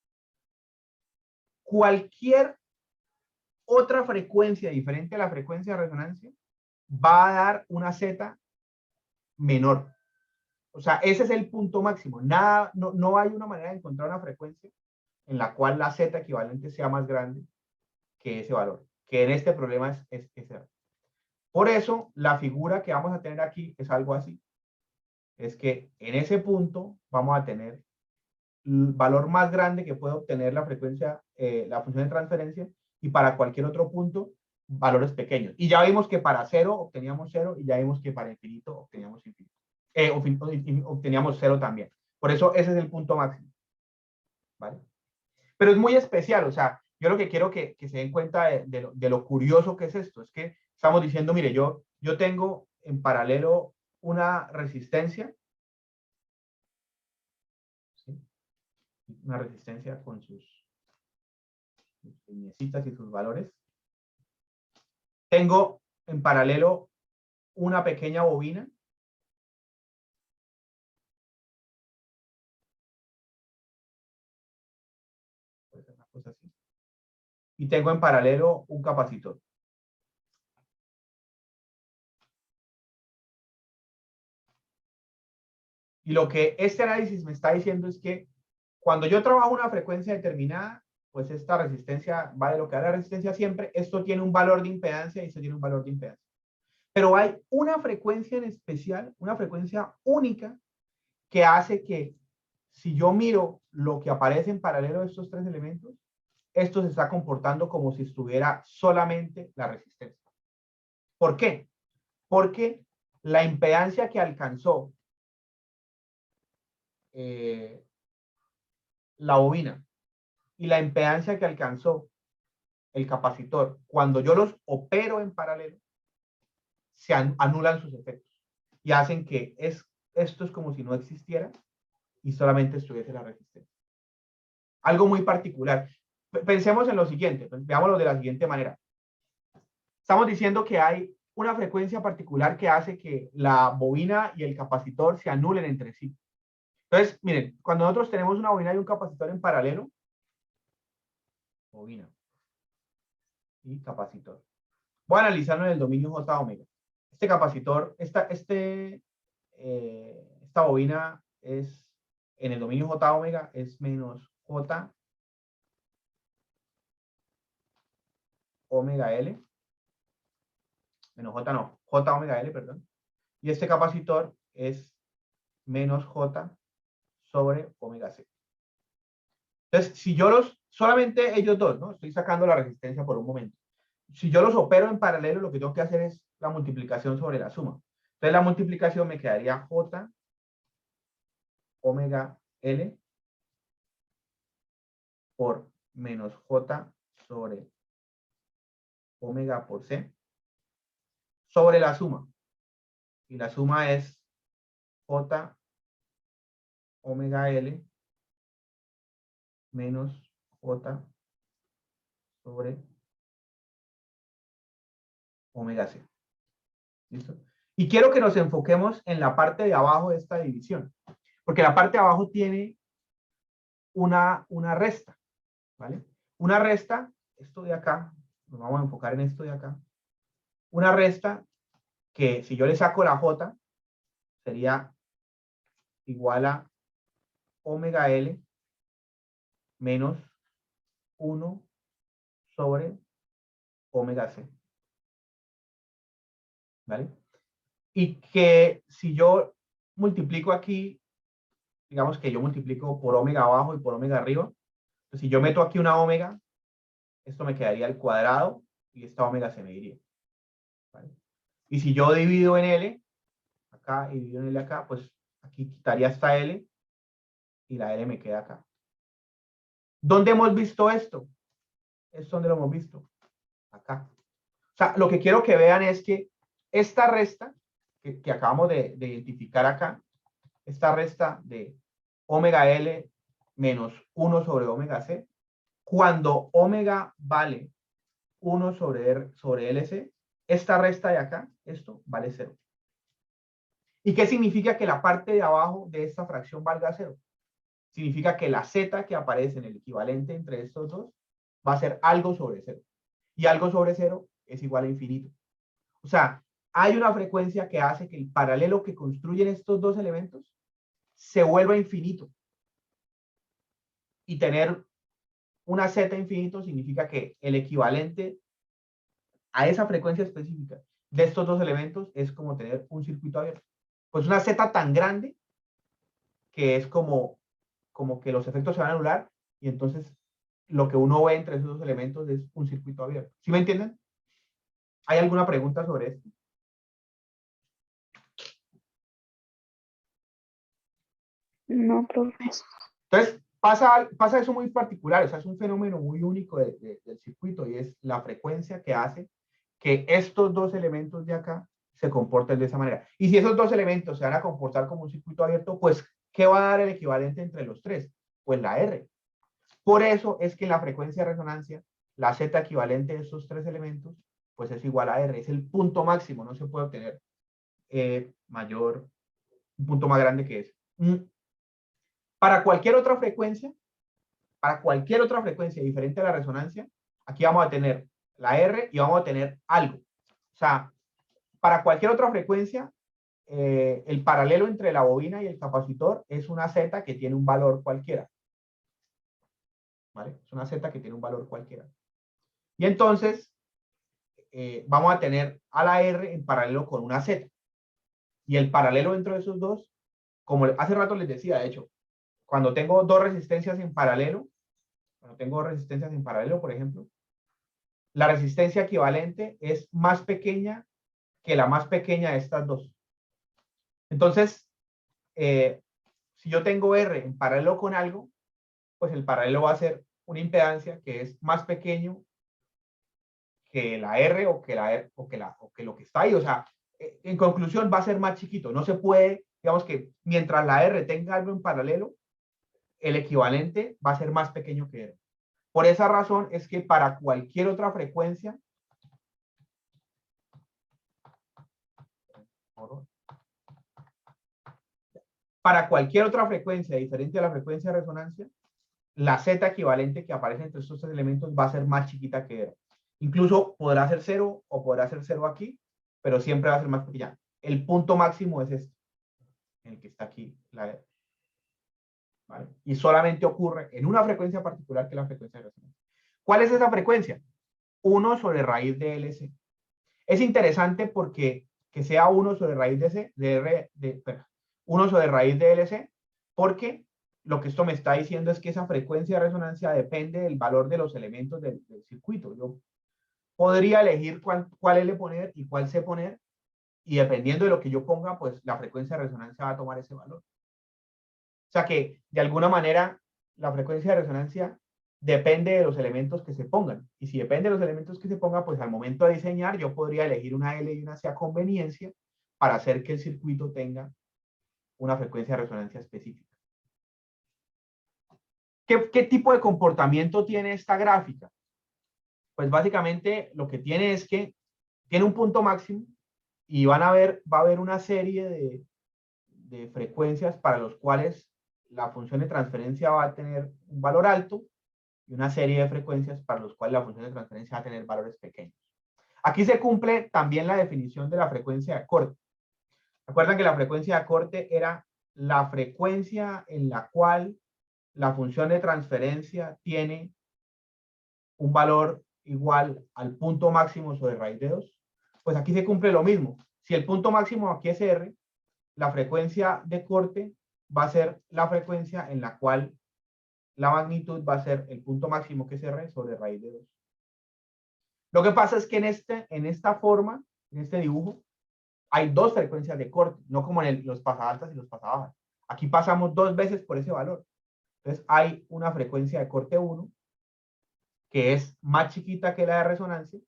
Cualquier otra frecuencia diferente a la frecuencia de resonancia va a dar una Z menor. O sea, ese es el punto máximo. Nada, no hay una manera de encontrar una frecuencia en la cual la Z equivalente sea más grande que ese valor, que en este problema es ese. Por eso, la figura que vamos a tener aquí es algo así. Es que en ese punto vamos a tener el valor más grande que puede obtener la frecuencia, la función de transferencia, y para cualquier otro punto, valores pequeños. Y ya vimos que para 0 obteníamos 0 y ya vimos que para infinito obteníamos infinito. Obteníamos 0 también. Por eso ese es el punto máximo. ¿Vale? Pero es muy especial, o sea, yo lo que quiero que se den cuenta de lo curioso que es esto, es que estamos diciendo, mire, yo tengo en paralelo una resistencia, ¿sí? Una resistencia con sus lineecitas y sus valores. Tengo en paralelo una pequeña bobina. Puede ser una cosa así. Y tengo en paralelo un capacitor. Y lo que este análisis me está diciendo es que cuando yo trabajo una frecuencia determinada, pues esta resistencia vale lo que da la resistencia siempre. Esto tiene un valor de impedancia y esto tiene un valor de impedancia. Pero hay una frecuencia en especial, una frecuencia única, que hace que si yo miro lo que aparece en paralelo de estos tres elementos, esto se está comportando como si estuviera solamente la resistencia. ¿Por qué? Porque la impedancia que alcanzó la bobina y la impedancia que alcanzó el capacitor, cuando yo los opero en paralelo, se anulan sus efectos y hacen que esto es como si no existiera y solamente estuviese la resistencia. Algo muy particular. Pensemos en lo siguiente, veámoslo de la siguiente manera. Estamos diciendo que hay una frecuencia particular que hace que la bobina y el capacitor se anulen entre sí. Entonces, miren, cuando nosotros tenemos una bobina y un capacitor en paralelo, bobina y capacitor. Voy a analizarlo en el dominio J omega. Este capacitor, esta bobina es, en el dominio J omega, es menos J omega L. Menos J no, J omega L, perdón. Y este capacitor es menos J sobre omega C. Entonces, si yo solamente ellos dos, ¿no? Estoy sacando la resistencia por un momento. Si yo los opero en paralelo, lo que tengo que hacer es la multiplicación sobre la suma. Entonces, la multiplicación me quedaría J omega L por menos J sobre omega por C sobre la suma. Y la suma es J omega L menos J sobre omega C. ¿Listo? Y quiero que nos enfoquemos en la parte de abajo de esta división, porque la parte de abajo tiene una resta, ¿vale? Una resta, esto de acá, nos vamos a enfocar en esto de acá, una resta que si yo le saco la J, sería igual a omega L menos 1 sobre omega C. ¿Vale? Y que si yo multiplico aquí, digamos que yo multiplico por omega abajo y por omega arriba, pues si yo meto aquí una omega, esto me quedaría al cuadrado y esta omega se me iría. ¿Vale? Y si yo divido en L, acá y divido en L acá, pues aquí quitaría esta L y la L me queda acá. ¿Dónde hemos visto esto? ¿Es donde lo hemos visto? Acá. O sea, lo que quiero que vean es que esta resta que acabamos de identificar acá, esta resta de omega L menos 1 sobre omega C, cuando omega vale 1 sobre LC, esta resta de acá, esto vale 0. ¿Y qué significa que la parte de abajo de esta fracción valga 0? Significa que la z que aparece en el equivalente entre estos dos va a ser algo sobre 0. Y algo sobre 0 es igual a infinito. O sea, hay una frecuencia que hace que el paralelo que construyen estos dos elementos se vuelva infinito. Y tener una z infinito significa que el equivalente a esa frecuencia específica de estos dos elementos es como tener un circuito abierto. Pues una z tan grande que es como que los efectos se van a anular y entonces lo que uno ve entre esos dos elementos es un circuito abierto. ¿Sí me entienden? ¿Hay alguna pregunta sobre esto? No, profe. Entonces, pasa eso muy particular, o sea, es un fenómeno muy único del circuito y es la frecuencia que hace que estos dos elementos de acá se comporten de esa manera. Y si esos dos elementos se van a comportar como un circuito abierto, pues, ¿qué va a dar el equivalente entre los tres? Pues la R. Por eso es que la frecuencia de resonancia, la Z equivalente de estos tres elementos, pues es igual a R. Es el punto máximo, no se puede obtener un punto más grande que ese. Para cualquier otra frecuencia diferente a la resonancia, aquí vamos a tener la R y vamos a tener algo. O sea, para cualquier otra frecuencia, el paralelo entre la bobina y el capacitor es una Z que tiene un valor cualquiera. ¿Vale? Es una Z que tiene un valor cualquiera. Y entonces, vamos a tener a la R en paralelo con una Z. Y el paralelo entre esos dos, como hace rato les decía, de hecho, cuando tengo dos resistencias en paralelo, por ejemplo, la resistencia equivalente es más pequeña que la más pequeña de estas dos. Entonces, si yo tengo R en paralelo con algo, pues el paralelo va a ser una impedancia que es más pequeño que la R o que lo que está ahí. O sea, en conclusión va a ser más chiquito. No se puede, digamos que mientras la R tenga algo en paralelo, el equivalente va a ser más pequeño que R. Por esa razón es que para cualquier otra frecuencia, diferente a la frecuencia de resonancia, la Z equivalente que aparece entre estos tres elementos va a ser más chiquita que R. Incluso podrá ser 0 o podrá ser 0 aquí, pero siempre va a ser más pequeña. El punto máximo es este, en el que está aquí la R. ¿Vale? Y solamente ocurre en una frecuencia particular que es la frecuencia de resonancia. ¿Cuál es esa frecuencia? 1 sobre raíz de LC. Es interesante porque que sea 1 sobre raíz de 1 sobre raíz de LC, porque lo que esto me está diciendo es que esa frecuencia de resonancia depende del valor de los elementos del circuito. Yo podría elegir cuál L poner y cuál C poner, y dependiendo de lo que yo ponga, pues la frecuencia de resonancia va a tomar ese valor. O sea que, de alguna manera, la frecuencia de resonancia depende de los elementos que se pongan. Y si depende de los elementos que se pongan, pues al momento de diseñar, yo podría elegir una L y una C a conveniencia para hacer que el circuito tenga una frecuencia de resonancia específica. ¿Qué tipo de comportamiento tiene esta gráfica? Pues básicamente lo que tiene es que tiene un punto máximo y va a haber una serie de frecuencias para los cuales la función de transferencia va a tener un valor alto y una serie de frecuencias para los cuales la función de transferencia va a tener valores pequeños. Aquí se cumple también la definición de la frecuencia de corte. ¿Recuerdan que la frecuencia de corte era la frecuencia en la cual la función de transferencia tiene un valor igual al punto máximo sobre raíz de 2, pues aquí se cumple lo mismo. Si el punto máximo aquí es R, la frecuencia de corte va a ser la frecuencia en la cual la magnitud va a ser el punto máximo que es R sobre raíz de 2. Lo que pasa es que en esta forma, en este dibujo, hay dos frecuencias de corte, no como en los pasaaltas y los pasabajas. Aquí pasamos 2 veces por ese valor. Entonces hay una frecuencia de corte 1, que es más chiquita que la de resonancia,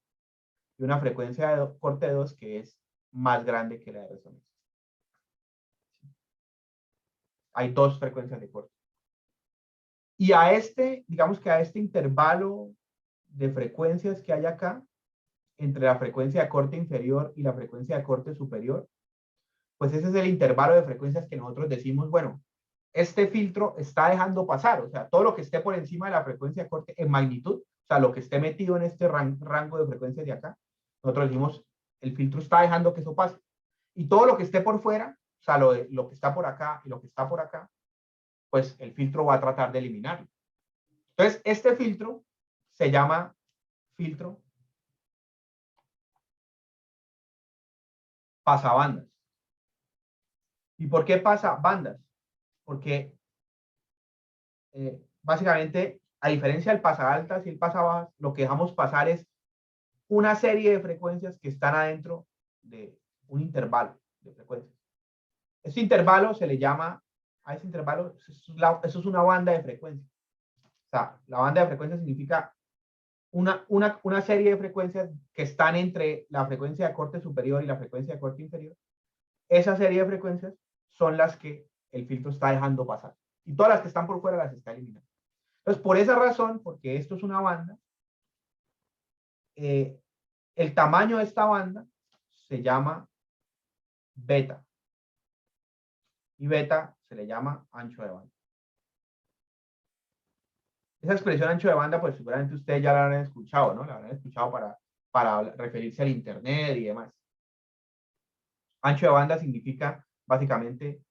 y una frecuencia de corte 2, que es más grande que la de resonancia. Hay 2 frecuencias de corte. Y a digamos que a este intervalo de frecuencias que hay acá, entre la frecuencia de corte inferior y la frecuencia de corte superior, pues ese es el intervalo de frecuencias que nosotros decimos, bueno, este filtro está dejando pasar, o sea, todo lo que esté por encima de la frecuencia de corte en magnitud, o sea, lo que esté metido en este rango de frecuencias de acá, nosotros decimos, el filtro está dejando que eso pase. Y todo lo que esté por fuera, o sea, lo que está por acá y lo que está por acá, pues el filtro va a tratar de eliminarlo. Entonces, este filtro se llama filtro pasabandas. ¿Y por qué pasabandas? Porque básicamente, a diferencia del pasaaltas y el pasabajas, lo que dejamos pasar es una serie de frecuencias que están adentro de un intervalo de frecuencias. Este intervalo se le llama, a ese intervalo, eso es una banda de frecuencias. O sea, la banda de frecuencias significa una serie de frecuencias que están entre la frecuencia de corte superior y la frecuencia de corte inferior. Esa serie de frecuencias son las que el filtro está dejando pasar. Y todas las que están por fuera las está eliminando. Entonces, por esa razón, porque esto es una banda, el tamaño de esta banda se llama beta. Y beta se le llama ancho de banda. Esa expresión ancho de banda, pues seguramente ustedes ya la habrán escuchado, ¿no? La habrán escuchado para referirse al internet y demás. Ancho de banda significa básicamente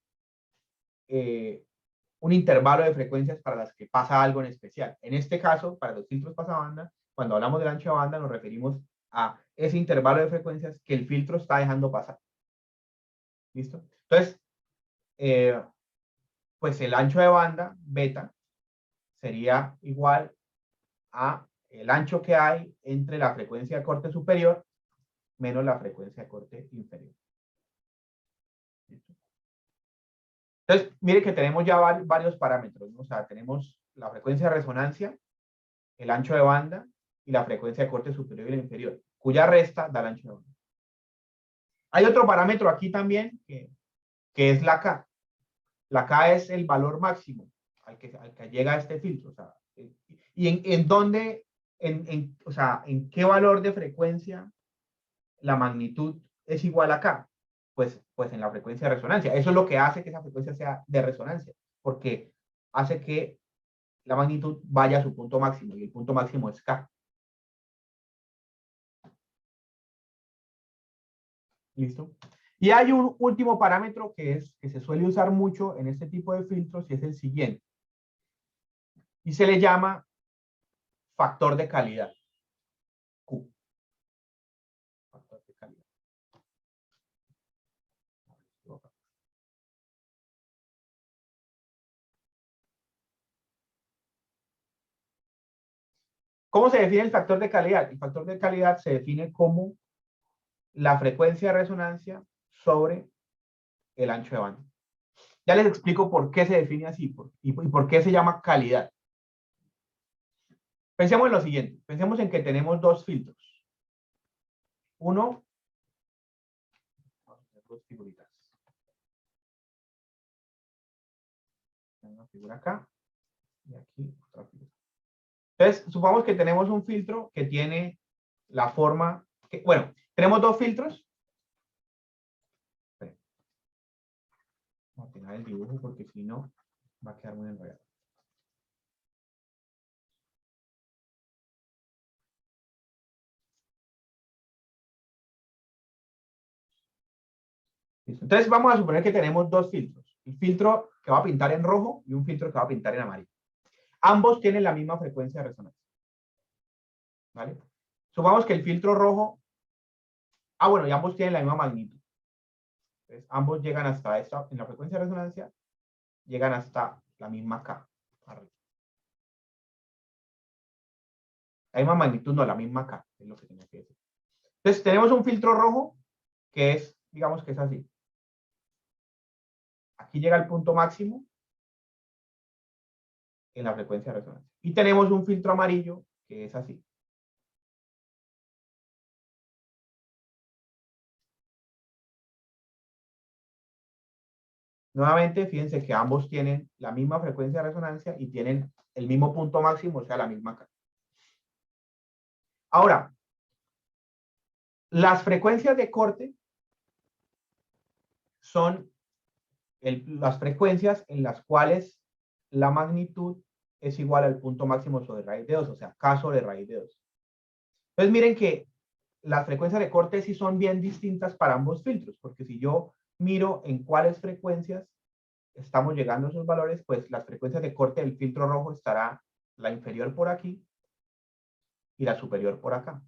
un intervalo de frecuencias para las que pasa algo en especial. En este caso, para los filtros pasabanda, cuando hablamos del ancho de banda nos referimos a ese intervalo de frecuencias que el filtro está dejando pasar. ¿Listo? Entonces, pues el ancho de banda, beta, sería igual a el ancho que hay entre la frecuencia de corte superior menos la frecuencia de corte inferior. ¿Listo? Entonces, mire que tenemos ya varios parámetros, ¿no? O sea, tenemos la frecuencia de resonancia, el ancho de banda y la frecuencia de corte superior y la inferior, cuya resta da el ancho de banda. Hay otro parámetro aquí también que es la K. La K es el valor máximo al que llega este filtro. O sea, y en dónde, o sea, en qué valor de frecuencia la magnitud es igual a K. Pues en la frecuencia de resonancia. Eso es lo que hace que esa frecuencia sea de resonancia, porque hace que la magnitud vaya a su punto máximo, y el punto máximo es K. ¿Listo? Y hay un último parámetro que se suele usar mucho en este tipo de filtros, y es el siguiente. Y se le llama factor de calidad. Q. Factor de calidad. ¿Cómo se define el factor de calidad? El factor de calidad se define como la frecuencia de resonancia sobre el ancho de banda. Ya les explico por qué se define así y por qué se llama calidad. Pensemos en lo siguiente. Pensemos en que tenemos dos filtros. Uno, vamos a hacer dos figuritas. Una figura acá y aquí otra figura. Entonces, supongamos que tenemos un filtro que tiene la forma, bueno, tenemos dos filtros. Vamos a pegar el dibujo porque si no va a quedar muy enredado. Listo. Entonces vamos a suponer que tenemos dos filtros. El filtro que va a pintar en rojo y un filtro que va a pintar en amarillo. Ambos tienen la misma frecuencia de resonancia. ¿Vale? Supongamos que el filtro rojo, bueno, y ambos tienen la misma magnitud. Entonces, ambos llegan hasta esta, en la frecuencia de resonancia, llegan hasta la misma K. Arriba. La misma magnitud, no, la misma K, es lo que tenía que decir. Entonces, tenemos un filtro rojo que es, digamos que es así. Aquí llega el punto máximo en la frecuencia de resonancia. Y tenemos un filtro amarillo que es así. Nuevamente, fíjense que ambos tienen la misma frecuencia de resonancia y tienen el mismo punto máximo, o sea, la misma K. Ahora, las frecuencias de corte son las frecuencias en las cuales la magnitud es igual al punto máximo sobre raíz de 2, o sea, K sobre raíz de 2. Entonces, miren que las frecuencias de corte sí son bien distintas para ambos filtros, porque si yo miro en cuáles frecuencias estamos llegando a esos valores, pues las frecuencias de corte del filtro rojo estará la inferior por aquí y la superior por acá.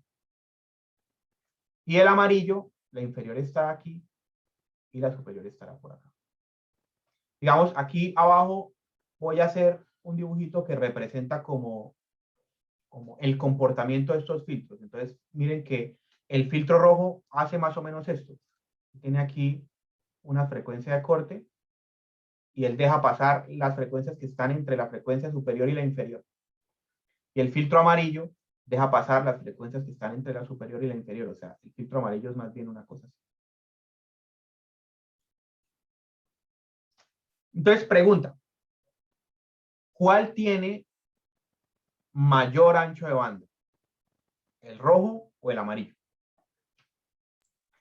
Y el amarillo, la inferior está aquí y la superior estará por acá. Digamos, aquí abajo voy a hacer un dibujito que representa como el comportamiento de estos filtros. Entonces, miren que el filtro rojo hace más o menos esto. Tiene aquí una frecuencia de corte y él deja pasar las frecuencias que están entre la frecuencia superior y la inferior. Y el filtro amarillo deja pasar las frecuencias que están entre la superior y la inferior. O sea, el filtro amarillo es más bien una cosa así. Entonces, pregunta. ¿Cuál tiene mayor ancho de banda? ¿El rojo o el amarillo?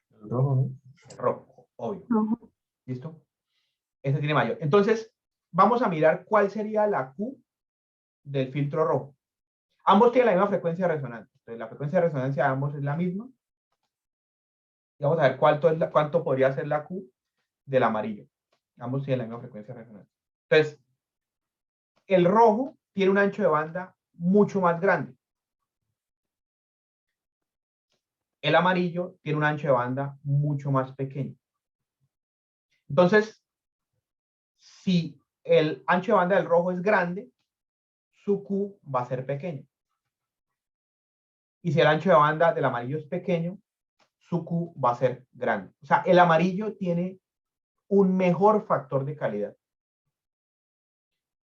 El rojo, ¿no? El rojo, obvio. ¿Listo? Ese tiene mayor. Entonces, vamos a mirar cuál sería la Q del filtro rojo. Ambos tienen la misma frecuencia de resonancia. Entonces, la frecuencia de resonancia de ambos es la misma. Y vamos a ver cuánto podría ser la Q del amarillo. Ambos tienen la misma frecuencia de resonancia. Entonces, el rojo tiene un ancho de banda mucho más grande. El amarillo tiene un ancho de banda mucho más pequeño. Entonces, si el ancho de banda del rojo es grande, su Q va a ser pequeño. Y si el ancho de banda del amarillo es pequeño, su Q va a ser grande. O sea, el amarillo tiene un mejor factor de calidad.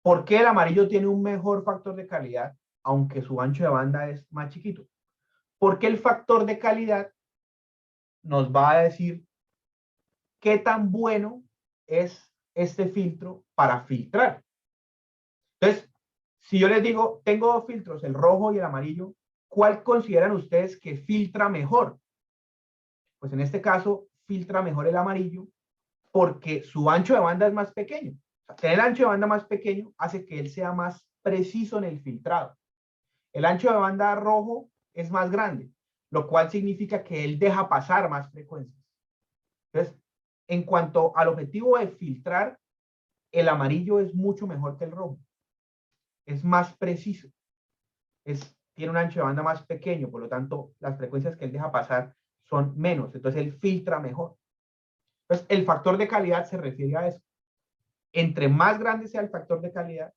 ¿Por qué el amarillo tiene un mejor factor de calidad, aunque su ancho de banda es más chiquito? Porque el factor de calidad nos va a decir qué tan bueno es este filtro para filtrar. Entonces, si yo les digo, tengo dos filtros, el rojo y el amarillo, ¿cuál consideran ustedes que filtra mejor? Pues en este caso, filtra mejor el amarillo porque su ancho de banda es más pequeño. O sea, tener el ancho de banda más pequeño hace que él sea más preciso en el filtrado. El ancho de banda rojo es más grande, lo cual significa que él deja pasar más frecuencias. Entonces, en cuanto al objetivo de filtrar, el amarillo es mucho mejor que el rojo. Es más preciso. Tiene un ancho de banda más pequeño, por lo tanto, las frecuencias que él deja pasar son menos. Entonces, él filtra mejor. Entonces, el factor de calidad se refiere a eso. Entre más grande sea el factor de calidad,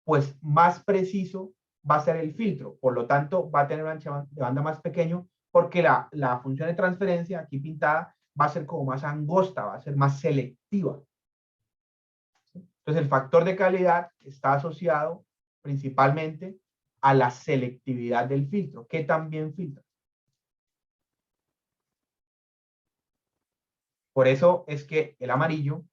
pues más preciso va a ser el filtro. Por lo tanto, va a tener un ancho de banda más pequeño porque la función de transferencia aquí pintada va a ser como más angosta, va a ser más selectiva. Entonces, el factor de calidad está asociado principalmente a la selectividad del filtro, que también filtra. Por eso es que el amarillo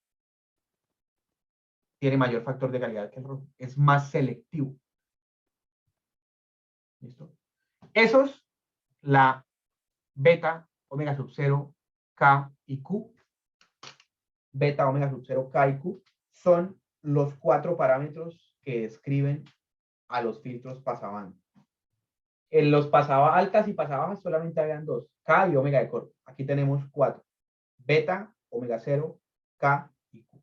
tiene mayor factor de calidad que el rojo. Es más selectivo. ¿Listo? Eso es la beta, omega sub 0, K y Q. Beta, omega sub 0, K y Q son los 4 parámetros que describen a los filtros pasabanda. En los altas y pasabajas solamente habían 2, K y omega de corte. Aquí tenemos 4. Beta, omega 0, K y Q.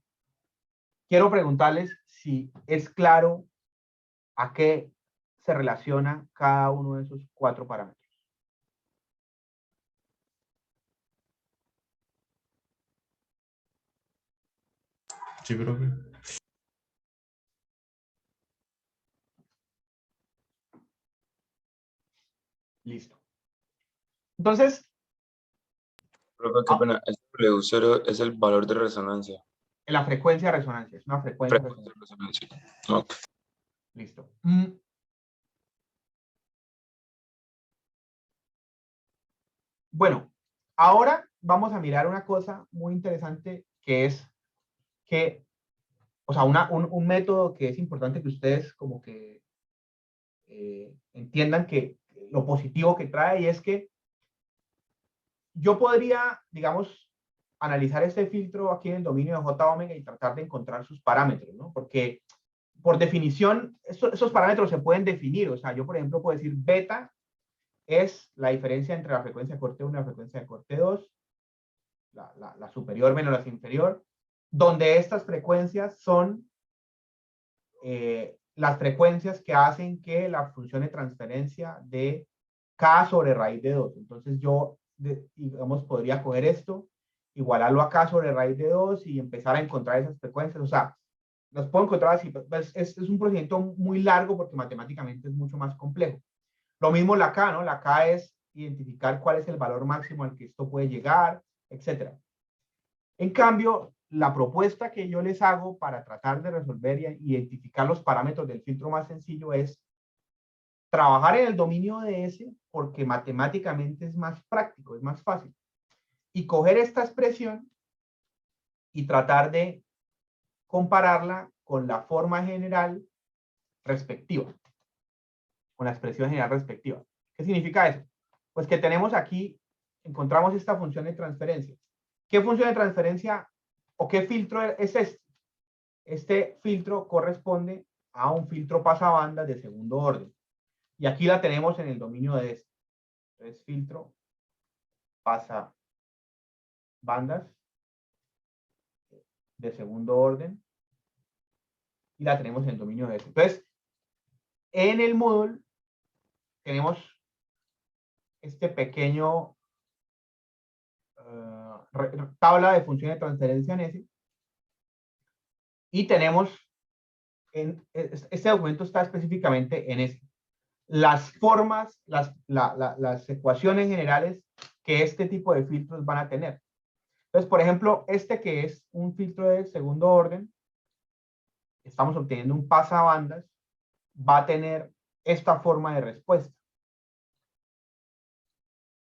quiero preguntarles si es claro a qué se relaciona cada uno de esos 4 parámetros. Sí, profe. Listo. Entonces, Profe, qué pena, el W0 es el valor de resonancia. la frecuencia de resonancia, es una frecuencia de Frecuencia resonancia. de resonancia. Ok. Listo. Bueno, ahora vamos a mirar una cosa muy interesante que es que, o sea, un método que es importante que ustedes como que entiendan que lo positivo que trae, y es que yo podría, digamos, analizar este filtro aquí en el dominio de J omega y tratar de encontrar sus parámetros, ¿no? Porque por definición, esos parámetros se pueden definir. O sea, yo, por ejemplo, puedo decir beta es la diferencia entre la frecuencia de corte 1 y la frecuencia de corte 2, la superior menos la inferior, donde estas frecuencias son las frecuencias que hacen que la función de transferencia de K sobre raíz de 2. Entonces yo, digamos, podría coger esto, igualarlo a K sobre raíz de 2 y empezar a encontrar esas frecuencias. O sea, las puedo encontrar así. Pues es un procedimiento muy largo porque matemáticamente es mucho más complejo. Lo mismo la K, ¿no? La K es identificar cuál es el valor máximo al que esto puede llegar, etc. En cambio, la propuesta que yo les hago para tratar de resolver y identificar los parámetros del filtro más sencillo es trabajar en el dominio de S porque matemáticamente es más práctico, es más fácil. Y coger esta expresión y tratar de compararla con la forma general respectiva, con la expresión general respectiva. ¿Qué significa eso? Pues que tenemos aquí, encontramos esta función de transferencia. ¿Qué función de transferencia o qué filtro es este? Este filtro corresponde a un filtro pasabandas de segundo orden. Y aquí la tenemos en el dominio de este. Entonces, filtro pasabandas de segundo orden. Y la tenemos en el dominio de este. Entonces, en el módulo tenemos este pequeño tabla de función de transferencia en S. Y tenemos, este documento está específicamente en S. Las formas, las ecuaciones generales que este tipo de filtros van a tener. Entonces, por ejemplo, este que es un filtro de segundo orden, estamos obteniendo un pasabandas, va a tener esta forma de respuesta.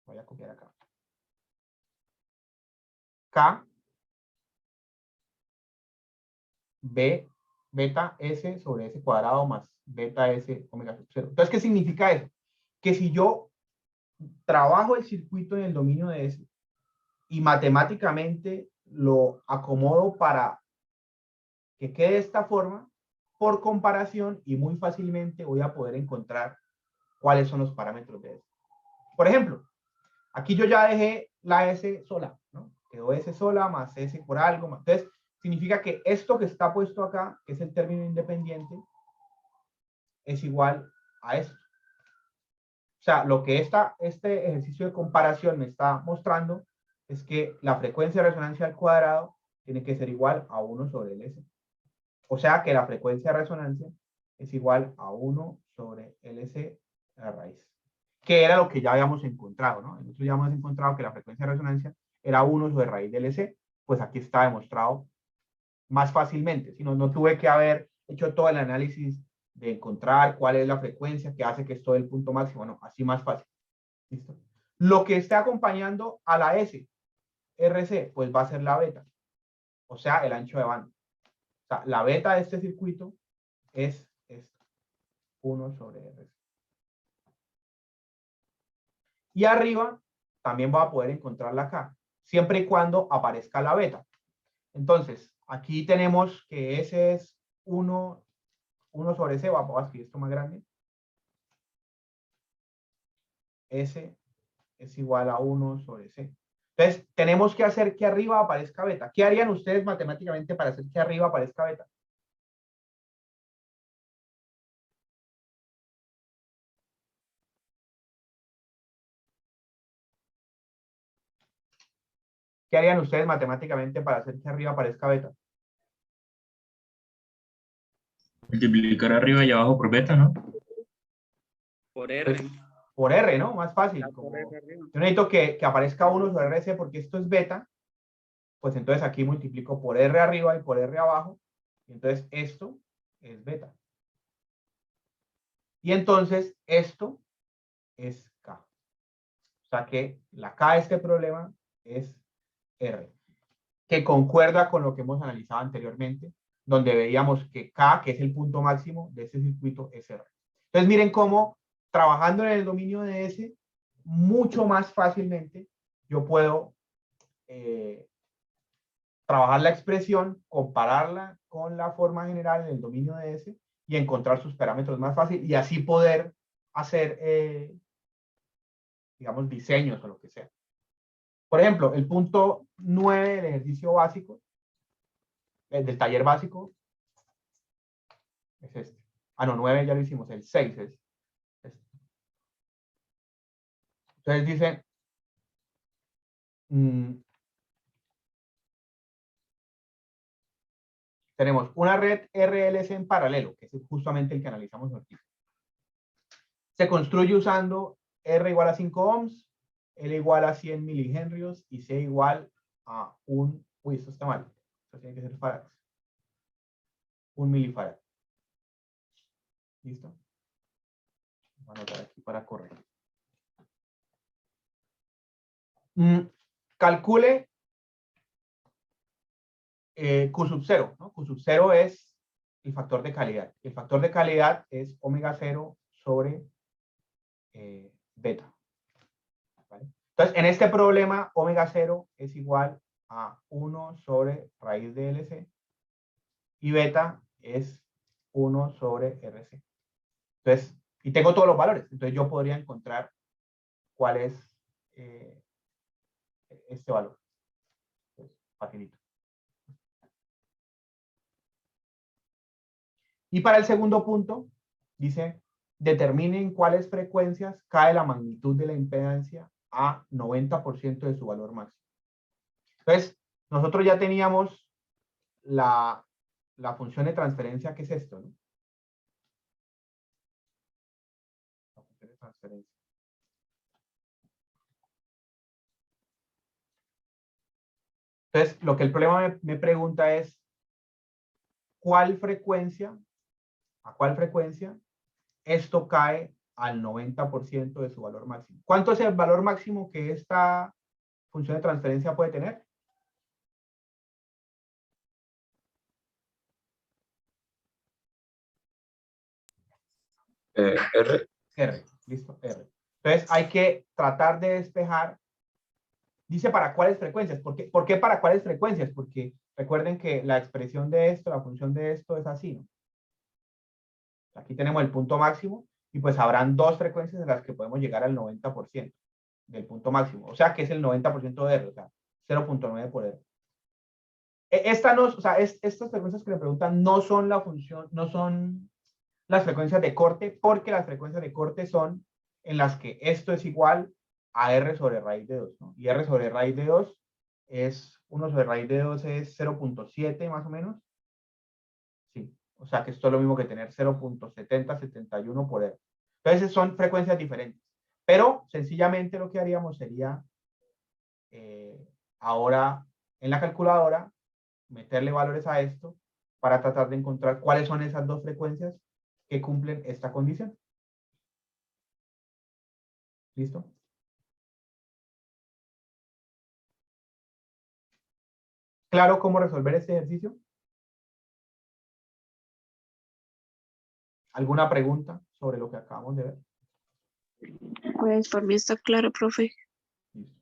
Voy a copiar acá. K, B, beta S sobre S cuadrado más beta S omega sub 0. Entonces, ¿qué significa eso? Que si yo trabajo el circuito en el dominio de S y matemáticamente lo acomodo para que quede de esta forma, por comparación y muy fácilmente voy a poder encontrar cuáles son los parámetros de S. Por ejemplo, aquí yo ya dejé la S sola, ¿no? Quedó S sola más S por algo más. Entonces, significa que esto que está puesto acá, que es el término independiente, es igual a esto. O sea, lo que este ejercicio de comparación me está mostrando es que la frecuencia de resonancia al cuadrado tiene que ser igual a 1 sobre el S. O sea que la frecuencia de resonancia es igual a 1 sobre LC a la raíz. Que era lo que ya habíamos encontrado, ¿no? Nosotros ya hemos encontrado que la frecuencia de resonancia era 1 sobre raíz de LC. Pues aquí está demostrado más fácilmente. Si no, no tuve que haber hecho todo el análisis de encontrar cuál es la frecuencia que hace que esto dé el punto máximo. No, así más fácil. ¿Listo? Lo que esté acompañando a la S, RC, pues va a ser la beta. O sea, el ancho de banda. O sea, la beta de este circuito es esto, 1 sobre R. Y arriba también va a poder encontrarla acá, siempre y cuando aparezca la beta. Entonces, aquí tenemos que S es 1 sobre C, vamos a escribir esto más grande. S es igual a 1 sobre C. Entonces, tenemos que hacer que arriba aparezca beta. ¿Qué harían ustedes matemáticamente para hacer que arriba aparezca beta? ¿Qué harían ustedes matemáticamente para hacer que arriba aparezca beta? Multiplicar arriba y abajo por beta, ¿no? Por R. Pues, por R, ¿no? Más fácil. Ya, Como por R arriba. yo necesito que aparezca 1 sobre RC porque esto es beta, pues entonces aquí multiplico por R arriba y por R abajo, y entonces esto es beta. Y entonces esto es K. O sea que la K de este problema es R, que concuerda con lo que hemos analizado anteriormente, donde veíamos que K, que es el punto máximo de este circuito, es R. Entonces miren cómo trabajando en el dominio de S, mucho más fácilmente yo puedo trabajar la expresión, compararla con la forma general en el dominio de S y encontrar sus parámetros más fácil y así poder hacer, digamos, diseños o lo que sea. Por ejemplo, el punto 9 del ejercicio básico, del taller básico, es este. Ah, no, 9 ya lo hicimos, el 6 es este. Entonces dice, tenemos una red RLC en paralelo, que es justamente el que analizamos aquí. Se construye usando R igual a 5 ohms, L igual a 100 milihenrios y C igual a un... Uy, esto está mal. Esto tiene que ser farads. 1 milifarad. ¿Listo? Voy a anotar aquí para corregir. Calcule Q sub 0, ¿no? Q sub 0 es el factor de calidad. El factor de calidad es omega 0 sobre beta. ¿Vale? Entonces, en este problema, omega 0 es igual a 1 sobre raíz de LC y beta es 1 sobre RC. Entonces, y tengo todos los valores. Entonces, yo podría encontrar cuál es este valor. Entonces, facilito. Y para el segundo punto, dice, determine en cuáles frecuencias cae la magnitud de la impedancia a 90% de su valor máximo. Entonces, nosotros ya teníamos la función de transferencia, que es esto, ¿no? La función de transferencia. Entonces, lo que el problema me pregunta es, ¿a cuál frecuencia esto cae al 90% de su valor máximo? ¿Cuánto es el valor máximo que esta función de transferencia puede tener? R. R, listo, R. Entonces hay que tratar de despejar. Dice para cuáles frecuencias. ¿Por qué para cuáles frecuencias? Porque recuerden que la expresión de esto, la función de esto es así, ¿no? Aquí tenemos el punto máximo y pues habrán dos frecuencias en las que podemos llegar al 90% del punto máximo. O sea que es el 90% de R, o sea, 0.9 por R. Estas frecuencias que le preguntan no son la función, no son las frecuencias de corte, porque las frecuencias de corte son en las que esto es igual a R sobre raíz de 2, ¿no? Y R sobre raíz de 2 es 1 sobre raíz de 2 es 0.7 más o menos. Sí, o sea que esto es lo mismo que tener 0.7071 por R. Entonces son frecuencias diferentes. Pero sencillamente lo que haríamos sería ahora en la calculadora meterle valores a esto para tratar de encontrar cuáles son esas dos frecuencias que cumplen esta condición. ¿Listo? ¿Claro cómo resolver este ejercicio? ¿Alguna pregunta sobre lo que acabamos de ver? Pues por mí está claro, profe. Listo.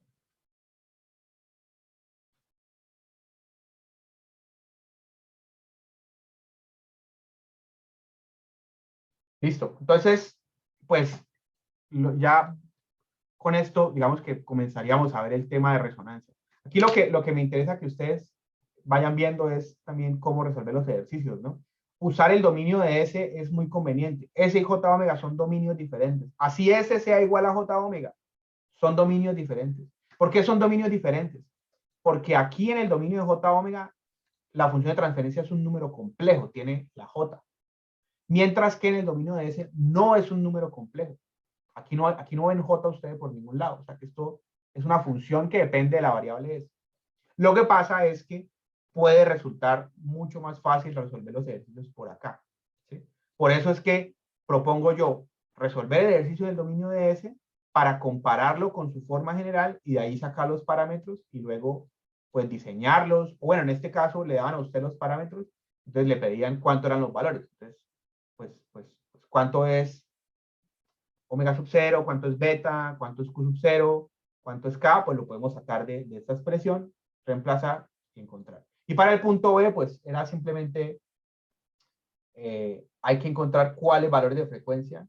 Listo. Entonces, pues ya con esto, digamos que comenzaríamos a ver el tema de resonancia. Aquí lo que me interesa que ustedes vayan viendo es también cómo resolver los ejercicios, ¿no? Usar el dominio de S es muy conveniente. S y J omega son dominios diferentes. Así S sea igual a J omega, son dominios diferentes. ¿Por qué son dominios diferentes? porque aquí en el dominio de J omega, la función de transferencia es un número complejo, tiene la J. Mientras que en el dominio de S no es un número complejo. Aquí no ven J ustedes por ningún lado. O sea que esto es una función que depende de la variable S. Lo que pasa es que puede resultar mucho más fácil resolver los ejercicios por acá, ¿sí? Por eso es que propongo yo resolver el ejercicio del dominio de S para compararlo con su forma general y de ahí sacar los parámetros y luego pues diseñarlos. O bueno, en este caso le daban a usted los parámetros, entonces le pedían cuánto eran los valores. Entonces, pues cuánto es omega sub 0, cuánto es beta, cuánto es Q sub 0, cuánto es K, pues lo podemos sacar de esta expresión, reemplazar y encontrar. Y para el punto B, pues era simplemente, hay que encontrar cuáles valores de frecuencia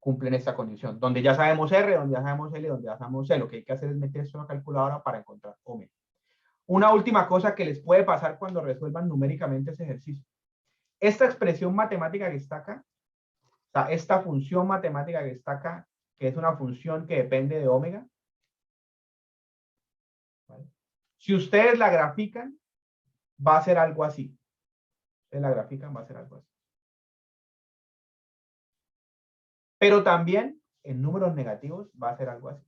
cumplen esta condición. Donde ya sabemos R, donde ya sabemos L, donde ya sabemos C. Lo que hay que hacer es meter esto en la calculadora para encontrar omega. Una última cosa que les puede pasar cuando resuelvan numéricamente ese ejercicio. Esta expresión matemática que está acá, o sea, esta función matemática que está acá, que es una función que depende de omega, ¿vale? Si ustedes la grafican, va a ser algo así. Ustedes la grafican, va a ser algo así. Pero también en números negativos va a ser algo así.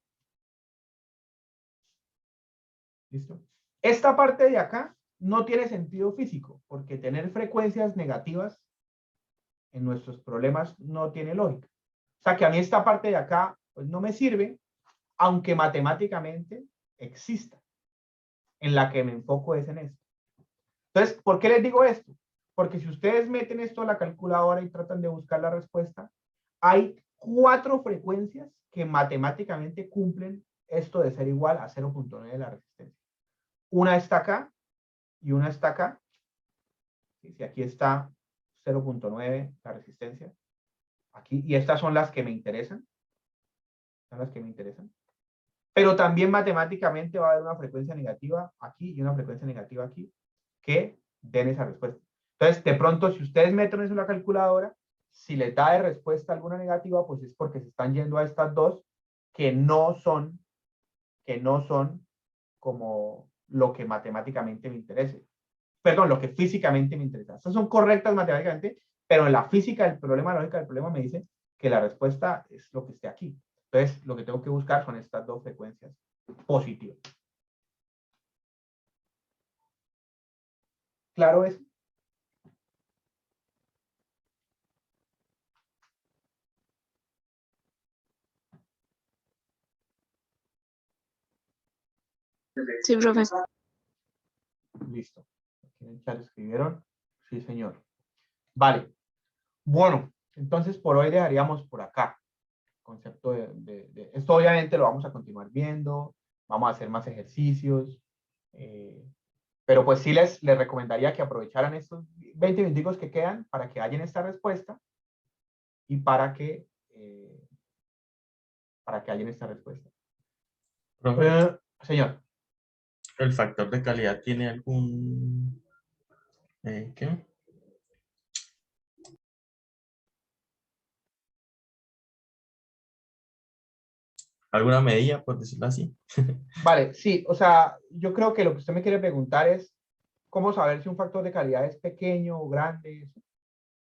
¿Listo? Esta parte de acá no tiene sentido físico, porque tener frecuencias negativas en nuestros problemas no tiene lógica. O sea que a mí esta parte de acá pues no me sirve, aunque matemáticamente exista. En la que me enfoco es en esto. Entonces, ¿por qué les digo esto? Porque si ustedes meten esto a la calculadora y tratan de buscar la respuesta, hay 4 frecuencias que matemáticamente cumplen esto de ser igual a 0.9 de la resistencia. Una está acá y una está acá. Si aquí está 0.9 la resistencia, aquí, y estas son las que me interesan. Son las que me interesan. Pero también matemáticamente va a haber una frecuencia negativa aquí y una frecuencia negativa aquí que den esa respuesta. Entonces, de pronto, si ustedes meten eso en la calculadora, si les da de respuesta alguna negativa, pues es porque se están yendo a estas dos que no son como lo que matemáticamente me interese. Perdón, lo que físicamente me interesa. Estas son correctas matemáticamente, pero en la física, el problema, la lógica del problema me dice que la respuesta es lo que esté aquí. Entonces, lo que tengo que buscar son estas dos frecuencias positivas. ¿Claro eso? Sí, profesor. Listo. Aquí en el chat escribieron. Sí, señor. Vale. Bueno, entonces por hoy dejaríamos por acá. Concepto de esto obviamente lo vamos a continuar viendo. Vamos a hacer más ejercicios. Pero pues sí les recomendaría que aprovecharan estos 20 minutos que quedan para que hallen esta respuesta y para que hallen esta respuesta. Profe, Señor. ¿el factor de calidad tiene algún... ¿qué? ¿Alguna medida, por decirlo así? Vale, sí, o sea, yo creo que lo que usted me quiere preguntar es cómo saber si un factor de calidad es pequeño o grande.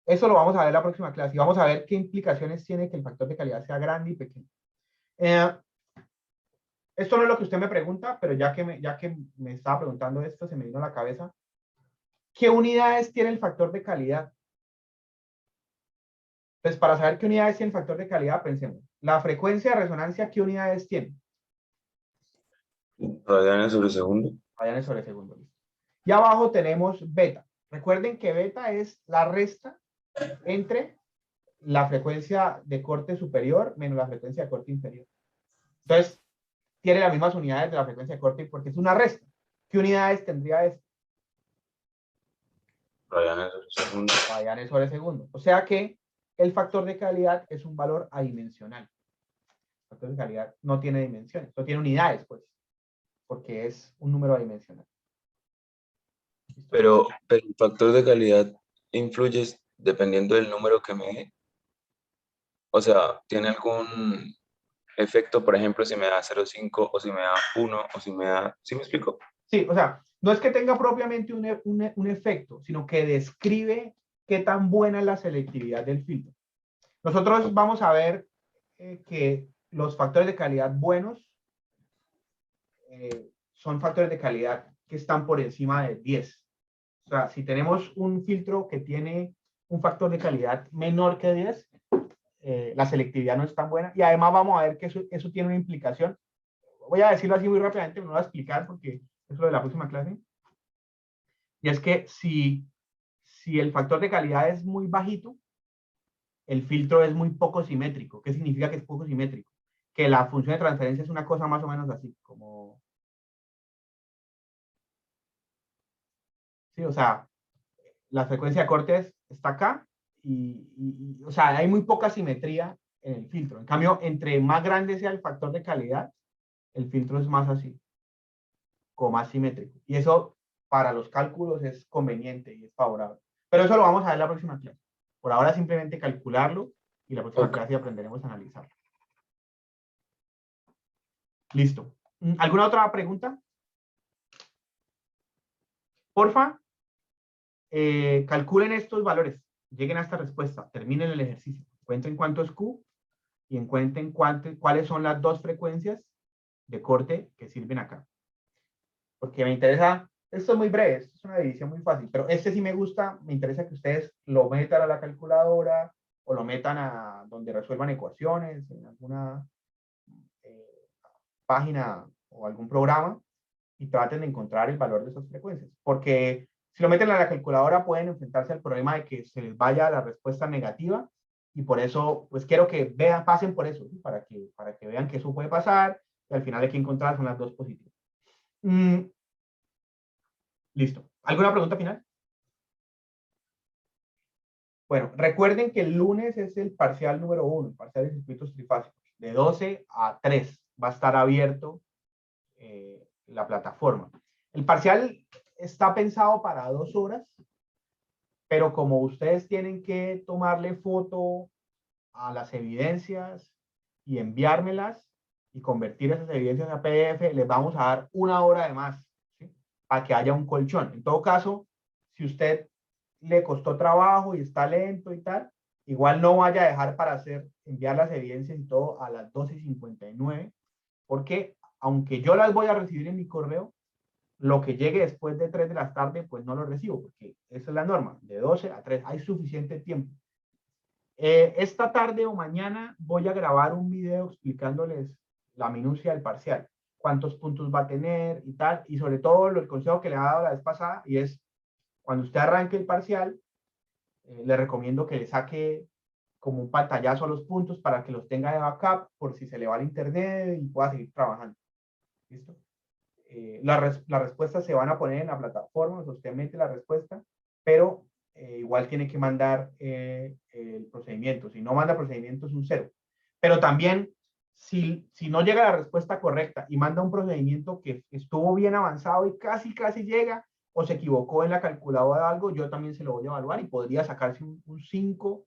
Eso lo vamos a ver en la próxima clase y vamos a ver qué implicaciones tiene que el factor de calidad sea grande y pequeño. Esto no es lo que usted me pregunta, pero ya que me estaba preguntando esto, se me vino a la cabeza. ¿Qué unidades tiene el factor de calidad? Entonces, para saber qué unidades tiene el factor de calidad, pensemos. La frecuencia de resonancia, ¿qué unidades tiene? Radianes sobre segundo. Radianes sobre segundo. Y abajo tenemos beta. Recuerden que beta es la resta entre la frecuencia de corte superior menos la frecuencia de corte inferior. Entonces, tiene las mismas unidades de la frecuencia de corte porque es una resta. ¿Qué unidades tendría esto? Radianes sobre segundo. Radianes sobre segundo. O sea que el factor de calidad es un valor adimensional. El factor de calidad no tiene dimensiones, no tiene unidades, pues, porque es un número adimensional. Pero el factor de calidad influye dependiendo del número que me dé. O sea, ¿tiene algún efecto, por ejemplo, si me da 0,5 o si me da 1 o si me da... ¿Sí me explico? Sí, o sea, no es que tenga propiamente un efecto, sino que describe qué tan buena es la selectividad del filtro. Nosotros vamos a ver que los factores de calidad buenos son factores de calidad que están por encima de 10. O sea, si tenemos un filtro que tiene un factor de calidad menor que 10, la selectividad no es tan buena. Y además vamos a ver que eso tiene una implicación. Voy a decirlo así muy rápidamente, me lo voy a explicar porque eso es lo de la próxima clase. Y es que si el factor de calidad es muy bajito, el filtro es muy poco simétrico. ¿Qué significa que es poco simétrico? Que la función de transferencia es una cosa más o menos así, como... Sí, o sea, la frecuencia de cortes está acá o sea, hay muy poca simetría en el filtro. En cambio, entre más grande sea el factor de calidad, el filtro es más así, como más simétrico. Y eso para los cálculos es conveniente y es favorable. Pero eso lo vamos a ver en la próxima clase. Por ahora simplemente calcularlo y la próxima clase aprenderemos a analizarlo. Listo. ¿Alguna otra pregunta? Porfa, calculen estos valores, lleguen a esta respuesta, terminen el ejercicio, encuentren cuánto es Q y encuentren cuáles son las dos frecuencias de corte que sirven acá. Porque me interesa, esto es muy breve, esto es una división muy fácil, pero este sí me gusta, me interesa que ustedes lo metan a la calculadora o lo metan a donde resuelvan ecuaciones, en alguna página o algún programa y traten de encontrar el valor de esas frecuencias. Porque si lo meten a la calculadora pueden enfrentarse al problema de que se les vaya la respuesta negativa y por eso, pues quiero que vean, pasen por eso, ¿sí? para que vean que eso puede pasar y al final hay que encontrar son las dos positivas. Listo. ¿Alguna pregunta final? Bueno, recuerden que el lunes es el parcial número 1, el parcial de circuitos trifásicos. De 12 a 3 va a estar abierto la plataforma. El parcial está pensado para 2 horas, pero como ustedes tienen que tomarle foto a las evidencias y enviármelas y convertir esas evidencias a PDF, les vamos a dar 1 hora de más, ¿sí? Para que haya un colchón. En todo caso, si usted le costó trabajo y está lento y tal, igual no vaya a dejar para enviar las evidencias y todo a las 12:59, porque aunque yo las voy a recibir en mi correo, lo que llegue después de 3 de la tarde, pues no lo recibo, porque esa es la norma, de 12 a 3, hay suficiente tiempo. Esta tarde o mañana voy a grabar un video explicándoles la minucia del parcial, cuántos puntos va a tener y tal, y sobre todo el consejo que le he dado la vez pasada, y es, cuando usted arranque el parcial, le recomiendo que le saque como un pantallazo a los puntos para que los tenga de backup por si se le va al internet y pueda seguir trabajando. ¿Listo? Las respuestas se van a poner en la plataforma, usted mete la respuesta, pero igual tiene que mandar el procedimiento. Si no manda procedimiento es un 0. Pero también, si no llega la respuesta correcta y manda un procedimiento que estuvo bien avanzado y casi llega, o se equivocó en la calculadora de algo, yo también se lo voy a evaluar y podría sacarse un 5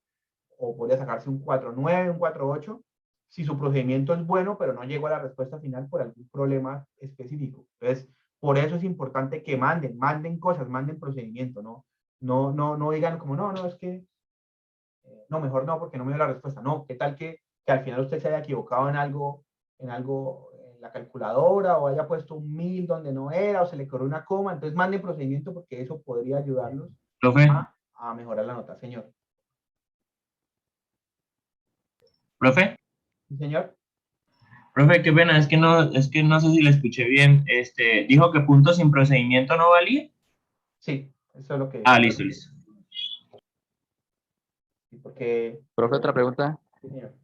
o podría sacarse un 4.9, un 4.8, si su procedimiento es bueno, pero no llegó a la respuesta final por algún problema específico. Entonces, por eso es importante que manden cosas, manden procedimiento, no digan como, no, es que, no, mejor no, porque no me dio la respuesta. No, ¿qué tal que al final usted se haya equivocado en algo, en la calculadora, o haya puesto un 1000 donde no era, o se le corrió una coma? Entonces manden procedimiento porque eso podría ayudarlos Profe, a mejorar la nota, señor. profe, ¿Sí, señor? profe, qué pena, es que no sé si le escuché bien. Dijo que punto sin procedimiento no valía. Sí, eso es lo que... Ah, listo. Porque... Profe, otra pregunta. Sí, señor.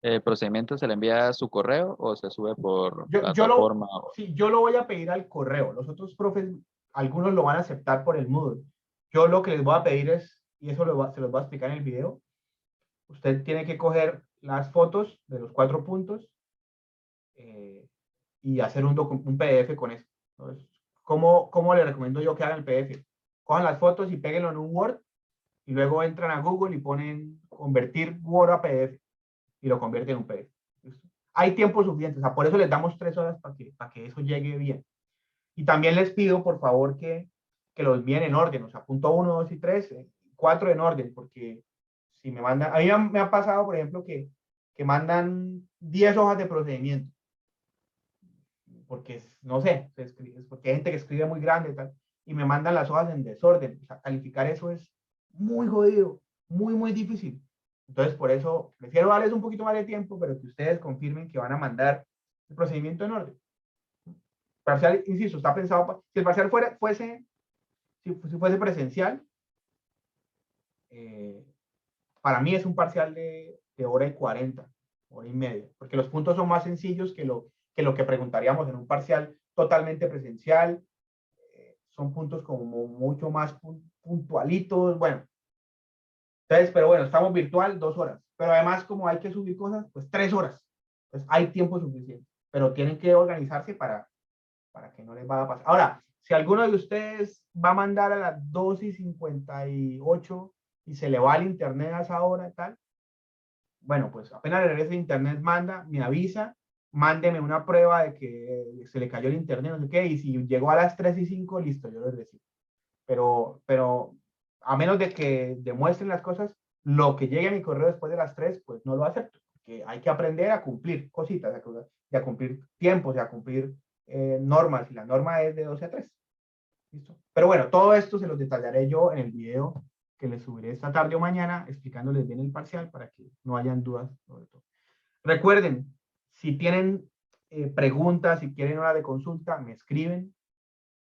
¿El procedimiento se le envía a su correo o se sube por Yo plataforma? yo lo voy a pedir al correo. Los otros profes, algunos lo van a aceptar por el Moodle. Yo lo que les voy a pedir es, y eso se los voy a explicar en el video, usted tiene que coger las fotos de los 4 puntos y hacer un PDF con eso. Entonces, ¿cómo le recomiendo yo que hagan el PDF? Cojan las fotos y péguenlo en un Word y luego entran a Google y ponen convertir Word a PDF y lo convierten en un PDF. ¿Listo? Hay tiempo suficiente, o sea, por eso les damos 3 horas para que eso llegue bien. Y también les pido, por favor, que los envíen en orden, o sea, punto 1, 2 y 3, 4 en orden, porque si me mandan, a mí me ha pasado, por ejemplo, que mandan 10 hojas de procedimiento, porque, no sé, porque hay gente que escribe muy grande y tal, y me mandan las hojas en desorden. O sea, calificar eso es muy jodido, muy, muy difícil. Entonces, por eso, prefiero darles un poquito más de tiempo, pero que ustedes confirmen que van a mandar el procedimiento en orden. Parcial, insisto, está pensado, si el parcial fuese presencial, para mí es un parcial de hora y 40, hora y media, porque los puntos son más sencillos que lo que preguntaríamos en un parcial totalmente presencial. Son puntos como mucho más puntualitos, bueno. Entonces, pero bueno, estamos virtual 2 horas, pero además como hay que subir cosas, pues 3 horas. Entonces hay tiempo suficiente, pero tienen que organizarse para que no les vaya a pasar. Ahora, si alguno de ustedes va a mandar a las 2:58 y se le va al internet a esa hora y tal, bueno, pues apenas le regrese el internet, me avisa, mándeme una prueba de que se le cayó el internet, no sé qué, y si llegó a las 3:05, listo, yo lo recibo. Pero a menos de que demuestren las cosas, lo que llegue a mi correo después de las 3, pues no lo acepto, porque hay que aprender a cumplir cositas, a cumplir tiempos, a cumplir normas, y la norma es de 12 a 3. ¿Listo? Pero bueno, todo esto se los detallaré yo en el video que les subiré esta tarde o mañana, explicándoles bien el parcial para que no hayan dudas sobre todo. Recuerden, si tienen preguntas, si quieren hora de consulta, me escriben,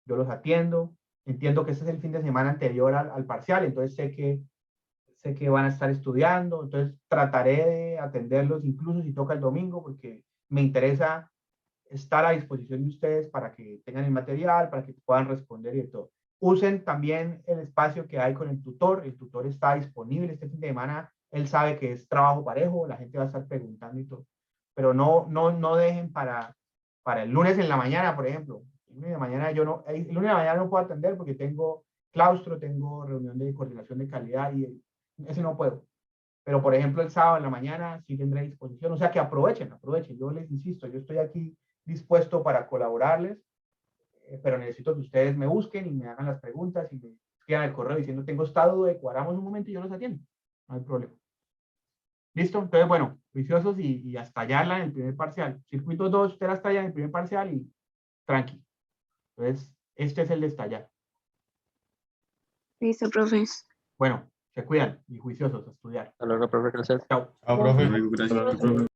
yo los atiendo. Entiendo que este es el fin de semana anterior al parcial, entonces sé que van a estar estudiando, entonces trataré de atenderlos incluso si toca el domingo, porque me interesa estar a disposición de ustedes para que tengan el material, para que puedan responder y todo. Usen también el espacio que hay con el tutor está disponible este fin de semana, él sabe que es trabajo parejo, la gente va a estar preguntando y todo, pero no dejen para el lunes en la mañana, por ejemplo. El lunes de mañana el lunes de la mañana no puedo atender porque tengo claustro, tengo reunión de coordinación de calidad y ese no puedo. Pero, por ejemplo, el sábado en la mañana sí tendré disposición. O sea, que aprovechen. Yo les insisto, yo estoy aquí dispuesto para colaborarles, pero necesito que ustedes me busquen y me hagan las preguntas y me escriban el correo diciendo, tengo esta duda, cuadramos un momento y yo los atiendo. No hay problema. ¿Listo? Entonces, bueno, juiciosos y hasta allá en el primer parcial. Circuito 2, usted hasta allá en el primer parcial y tranqui. Entonces, este es el de estallar. Listo, profes. Bueno, se cuidan y juiciosos a estudiar. Hasta luego, profe, gracias. Chao. Chao, profe. Gracias, profe.